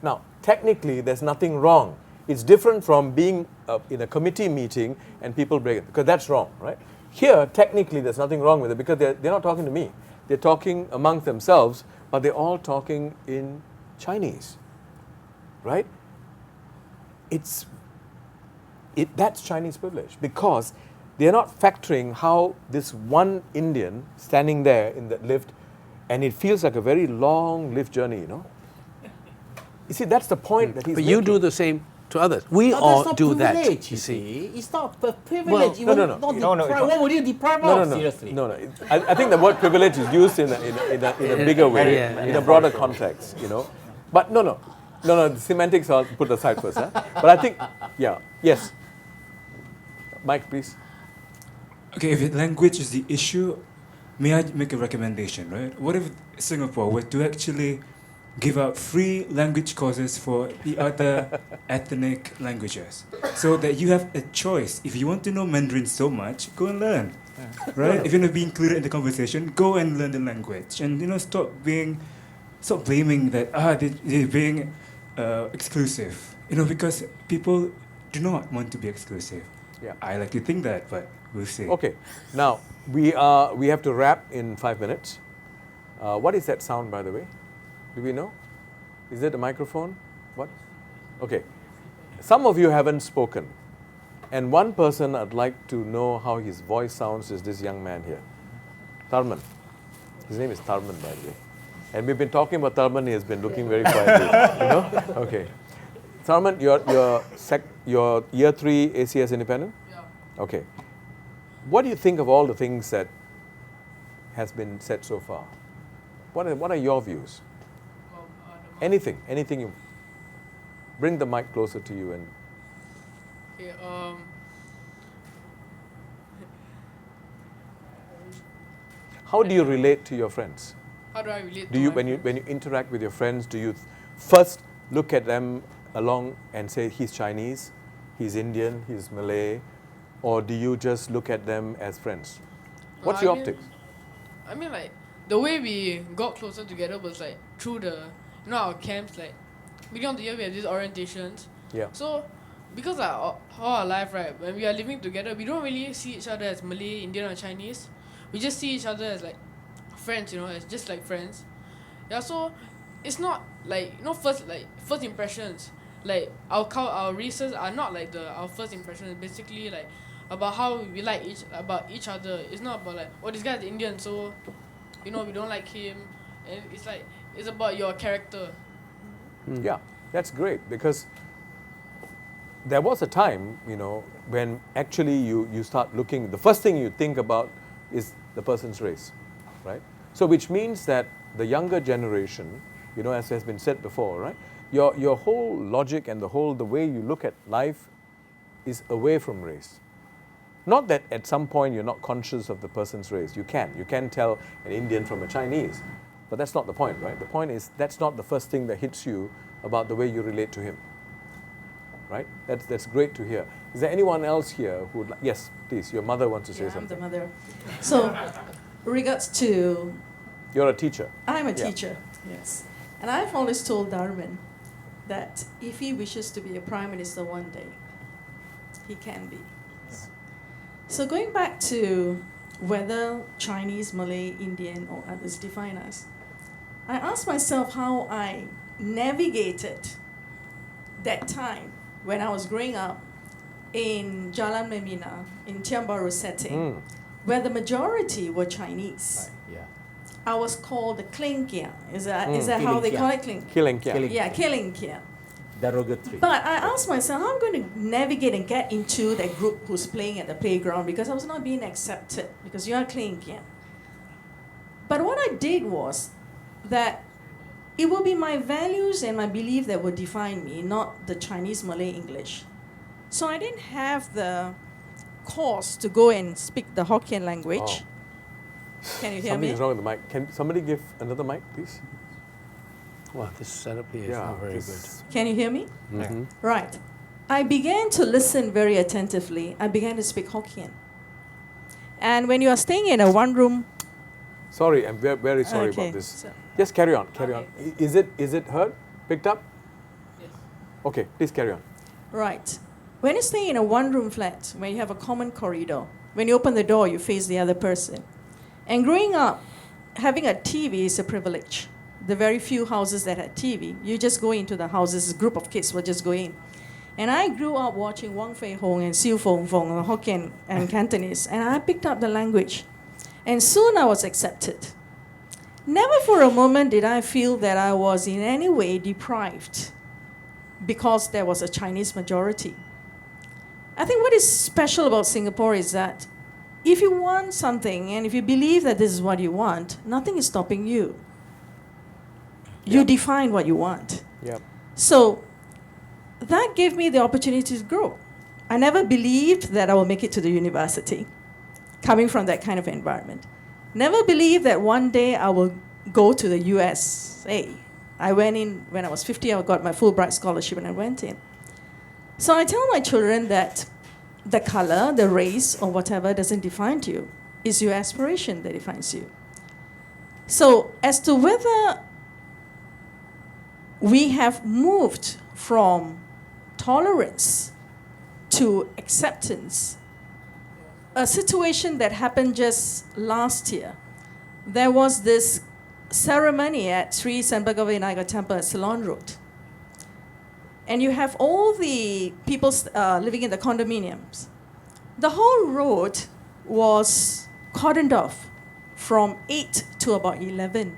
Now, technically, there's nothing wrong. It's different from being in a committee meeting and people break it, because that's wrong, right? Here, technically, there's nothing wrong with it because they're not talking to me. They're talking amongst themselves, but they're all talking in Chinese, right? That's Chinese privilege, because they're not factoring how this one Indian standing there in that lift, and it feels like a very long lift journey, you know? You see, that's the point that he's But making. you do the same to others. We all do that, you see. It's not a privilege. Well, no. Why would you deprive No. seriously? No. I think the word privilege is used in a bigger way, in a broader context, you know. But no. The semantics I'll put aside first. Huh? But I think, yes. Mike, please. Okay, if language is the issue, may I make a recommendation, right? What if Singapore were to actually give out free language courses for the other ethnic languages, so that you have a choice? If you want to know Mandarin so much, go and learn, right? If you want to be included in the conversation, go and learn the language, and stop blaming that they're being exclusive, because people do not want to be exclusive. Yeah. I like to think that, but we'll see. Okay, now we have to wrap in 5 minutes. What is that sound, by the way? Do we know? Is it a microphone? What? Okay. Some of you haven't spoken, and one person I'd like to know how his voice sounds is this young man here, Tharman. His name is Tharman, by the way. And we've been talking about Tharman. He has been looking very quietly. Okay. Tharman, you're year 3 ACS independent? Yeah. Okay. What do you think of all the things that has been said so far? What are your views? Anything you bring the mic closer to you and. Okay, How do you relate to your friends? How do I relate? When you interact with your friends, do you first look at them along and say he's Chinese, he's Indian, he's Malay, or do you just look at them as friends? What's your optics? I mean, like the way we got closer together was like through our camps. Like beginning of the year, we have these orientations. Yeah. So because all our life, right, when we are living together, we don't really see each other as Malay, Indian, or Chinese. We just see each other as like friends, as just like friends. Yeah. So it's not like first impressions. Like our races are not like our first impressions. Basically, like about how we like about each other. It's not about like, this guy's Indian, so we don't like him. And it's like it's about your character. Yeah, that's great, because there was a time, when actually you start looking, the first thing you think about is the person's race, right? So which means that the younger generation, as has been said before, right? Your whole logic and the way you look at life is away from race. Not that at some point you're not conscious of the person's race. You can tell an Indian from a Chinese, but that's not the point, right? The point is that's not the first thing that hits you about the way you relate to him, right? That's great to hear. Is there anyone else here who would yes, please, your mother wants to say something. I'm the mother. So, regards to... You're a teacher. I'm a teacher, yes. And I've always told Darwin that if he wishes to be a prime minister one day, he can be. So going back to whether Chinese, Malay, Indian, or others define us, I asked myself how I navigated that time when I was growing up in Jalan Membina, in Tiong Bahru setting, where the majority were Chinese. Yeah. I was called the Klingkia. Is that how they call it? Kilingkia. Yeah, Kilingkia. Derogatory. But I asked myself, how I'm going to navigate and get into that group who's playing at the playground, because I was not being accepted, because you are Klingkia. But what I did was that it will be my values and my belief that will define me, not the Chinese, Malay, English. So I didn't have the course to go and speak the Hokkien language. Oh. Can you hear Something's me? wrong with the mic. Can somebody give another mic, please? Wow, this setup here is not very good. Can you hear me? Mm-hmm. Right. I began to listen very attentively. I began to speak Hokkien. And when you are staying in a one-room... Sorry, I'm very sorry Okay, about this. so- Yes, carry on, carry on. Is it heard? Picked up? Yes. Okay, please carry on. Right. When you stay in a one-room flat, when you have a common corridor, when you open the door, you face the other person. And growing up, having a TV is a privilege. The very few houses that had TV, you just go into the houses, a group of kids will just go in. And I grew up watching Wang Fei Hong and Siu Fong Fong, Hokkien and Cantonese, and I picked up the language. And soon I was accepted. Never for a moment did I feel that I was in any way deprived because there was a Chinese majority. I think what is special about Singapore is that if you want something and if you believe that this is what you want, nothing is stopping you. You define what you want. Yeah. So that gave me the opportunity to grow. I never believed that I will make it to the university, coming from that kind of environment. Never believed that one day I will go to the USA. I went in when I was 50, I got my Fulbright scholarship and I went in. So I tell my children that the color, the race, or whatever doesn't define you. It's your aspiration that defines you. So as to whether we have moved from tolerance to acceptance, a situation that happened just last year. There was this ceremony at Sri Senbagavinaga Temple at Ceylon Road. And you have all the people living in the condominiums. The whole road was cordoned off from 8 to about 11.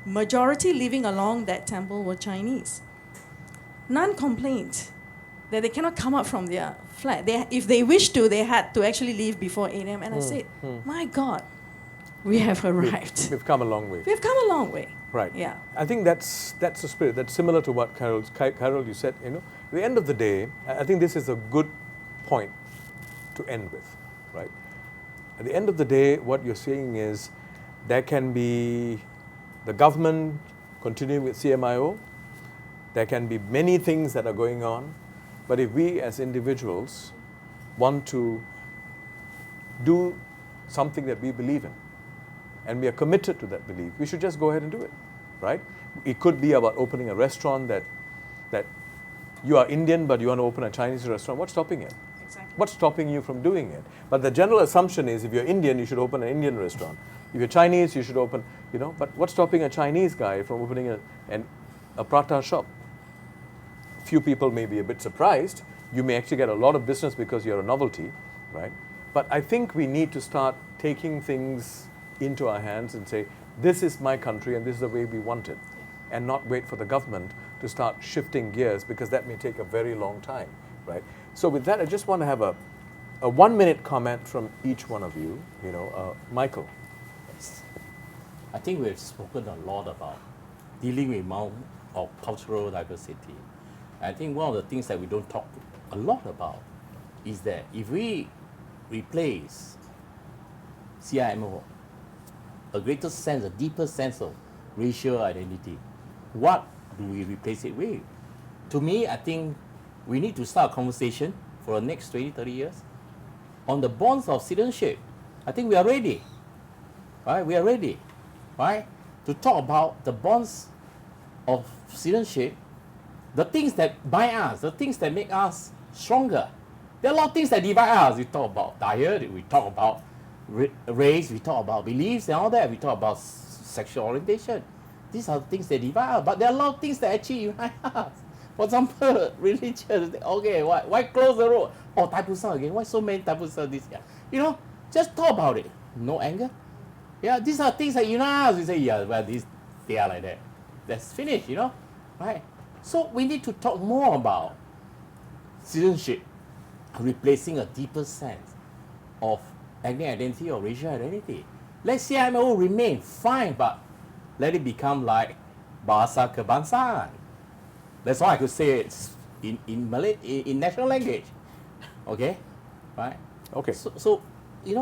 Majority living along that temple were Chinese. None complained that they cannot come out from their flat. If they wished to, they had to actually leave before 8 a.m. And I said, my God, we have arrived. We've come a long way. We've come a long way. Right. Yeah. I think that's the spirit. That's similar to what Carol, you said. At the end of the day, I think this is a good point to end with, right? At the end of the day, what you're saying is there can be the government continuing with CMIO. There can be many things that are going on, but if we as individuals want to do something that we believe in, and we are committed to that belief, we should just go ahead and do it, right? It could be about opening a restaurant that you are Indian but you want to open a Chinese restaurant. What's stopping it? Exactly. What's stopping you from doing it? But the general assumption is if you're Indian, you should open an Indian restaurant. If you're Chinese, you should open, but what's stopping a Chinese guy from opening a prata shop? Few people may be a bit surprised. You may actually get a lot of business because you're a novelty, right? But I think we need to start taking things into our hands and say, this is my country and this is the way we want it, and not wait for the government to start shifting gears, because that may take a very long time, right? So with that, I just want to have a 1-minute comment from each one of you. Michael. I think we've spoken a lot about dealing with cultural diversity. I think one of the things that we don't talk a lot about is that if we replace CIMO, a greater sense, a deeper sense of racial identity, what do we replace it with? To me, I think we need to start a conversation for the next 20, 30 years on the bonds of citizenship. I think we are ready, right? We are ready, right? To talk about the bonds of citizenship, the things that bind us, the things that make us stronger. There are a lot of things that divide us. We talk about diet, we talk about race, we talk about beliefs and all that, we talk about sexual orientation. These are the things that divide us, but there are a lot of things that actually unite us. For example, religion. Okay, why close the road? Oh, Taipusan again. Why so many Taipusan this year? Just talk about it. No anger. Yeah, these are things that unite us. We say, yeah, well, they are like that. That's finished, right? So we need to talk more about citizenship, replacing a deeper sense of ethnic identity or racial identity. Let CIMO remain, fine, but let it become like Bahasa Kebangsaan. That's all I could say. It's in Malay, in national language. Okay, right? Okay. So we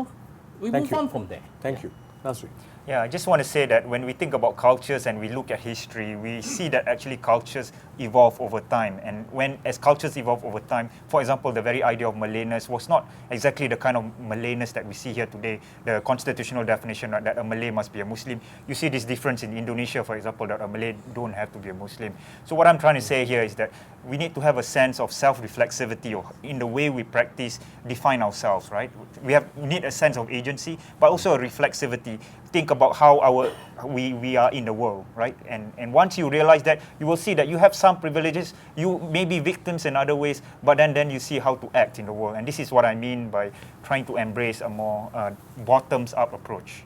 move on from there. Thank you. Nasri. Yeah, I just want to say that when we think about cultures and we look at history, we see that actually cultures evolve over time. And as cultures evolve over time, for example, the very idea of Malayness was not exactly the kind of Malayness that we see here today, the constitutional definition that a Malay must be a Muslim. You see this difference in Indonesia, for example, that a Malay don't have to be a Muslim. So what I'm trying to say here is that we need to have a sense of self-reflexivity in the way we practice, define ourselves, right? We need a sense of agency, but also a reflexivity. Think about how we are in the world, right? And once you realize that, you will see that you have some privileges, you may be victims in other ways, but then you see how to act in the world. And this is what I mean by trying to embrace a more bottoms-up approach.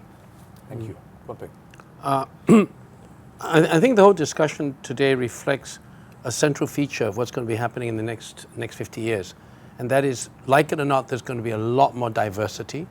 Thank you. Perfect. I think the whole discussion today reflects a central feature of what's going to be happening in the next 50 years. And that is, like it or not, there's going to be a lot more diversity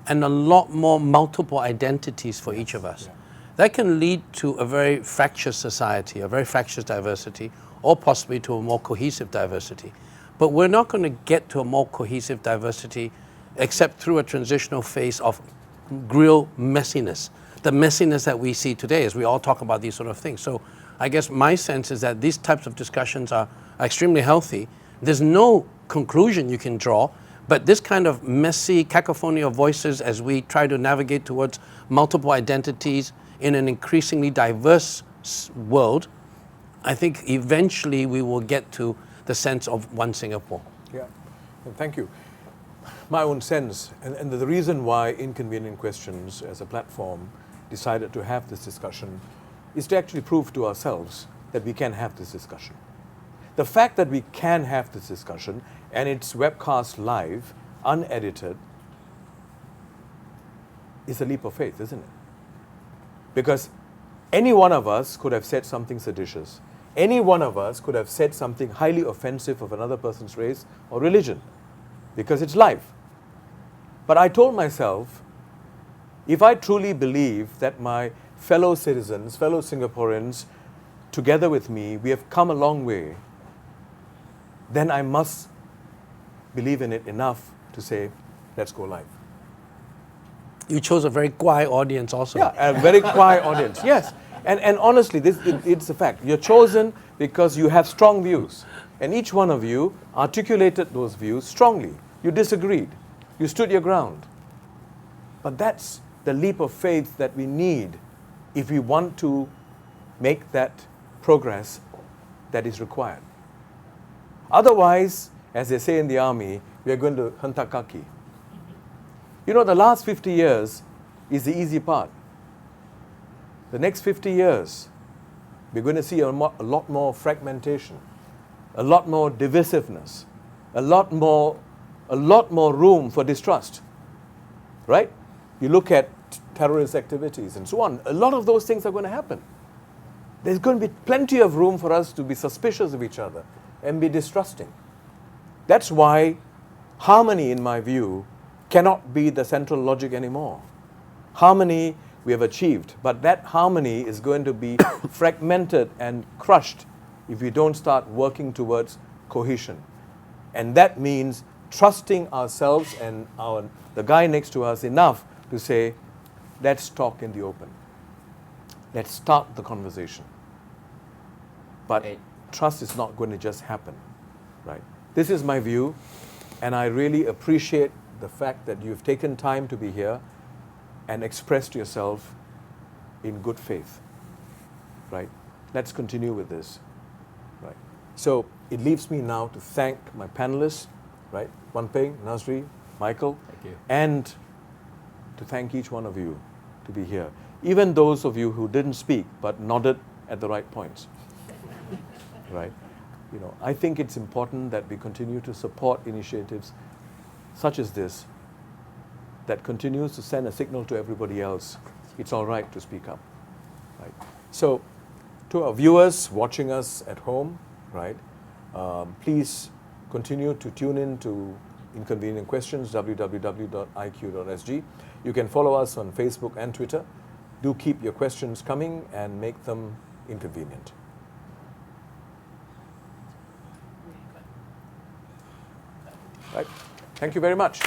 and a lot more multiple identities for each of us. That can lead to a very fractious society, a very fractious diversity, or possibly to a more cohesive diversity. But we're not going to get to a more cohesive diversity except through a transitional phase of real messiness. The messiness that we see today as we all talk about these sort of things. So I guess my sense is that these types of discussions are extremely healthy. There's no conclusion you can draw, but this kind of messy cacophony of voices as we try to navigate towards multiple identities in an increasingly diverse world, I think eventually we will get to the sense of one Singapore. Yeah, and thank you. My own sense, and the reason why Inconvenient Questions as a platform decided to have this discussion is to actually prove to ourselves that we can have this discussion. The fact that we can have this discussion and it's webcast live, unedited, is a leap of faith, isn't it? Because any one of us could have said something seditious. Any one of us could have said something highly offensive of another person's race or religion, because it's live. But I told myself, if I truly believe that my fellow citizens, fellow Singaporeans, together with me, we have come a long way, then I must believe in it enough to say, let's go live. You chose a very quiet audience also. Yeah, a very quiet audience, yes. And honestly, it's a fact. You're chosen because you have strong views. And each one of you articulated those views strongly. You disagreed. You stood your ground. But that's the leap of faith that we need if we want to make that progress that is required. Otherwise, as they say in the army, we are going to hentak kaki. You know, the last 50 years is the easy part. The next 50 years, we're going to see a lot more fragmentation, a lot more divisiveness, a lot more room for distrust, right? You look at terrorist activities and so on. A lot of those things are going to happen. There's going to be plenty of room for us to be suspicious of each other and be distrusting. That's why harmony, in my view, cannot be the central logic anymore. Harmony we have achieved, but that harmony is going to be fragmented and crushed if we don't start working towards cohesion. And that means trusting ourselves and the guy next to us enough to say, let's talk in the open. Let's start the conversation. But trust is not going to just happen, right? This is my view, and I really appreciate the fact that you've taken time to be here and expressed yourself in good faith, right? Let's continue with this, right? So it leaves me now to thank my panelists, right? Wan Peng, Nazri, Michael, and to thank each one of you to be here. Even those of you who didn't speak but nodded at the right points, right? You know, I think it's important that we continue to support initiatives such as this that continues to send a signal to everybody else. It's all right to speak up, right? So, to our viewers watching us at home, right? Please continue to tune in to Inconvenient Questions, www.iq.sg. You can follow us on Facebook and Twitter. Do keep your questions coming and make them inconvenient. Right? Thank you very much.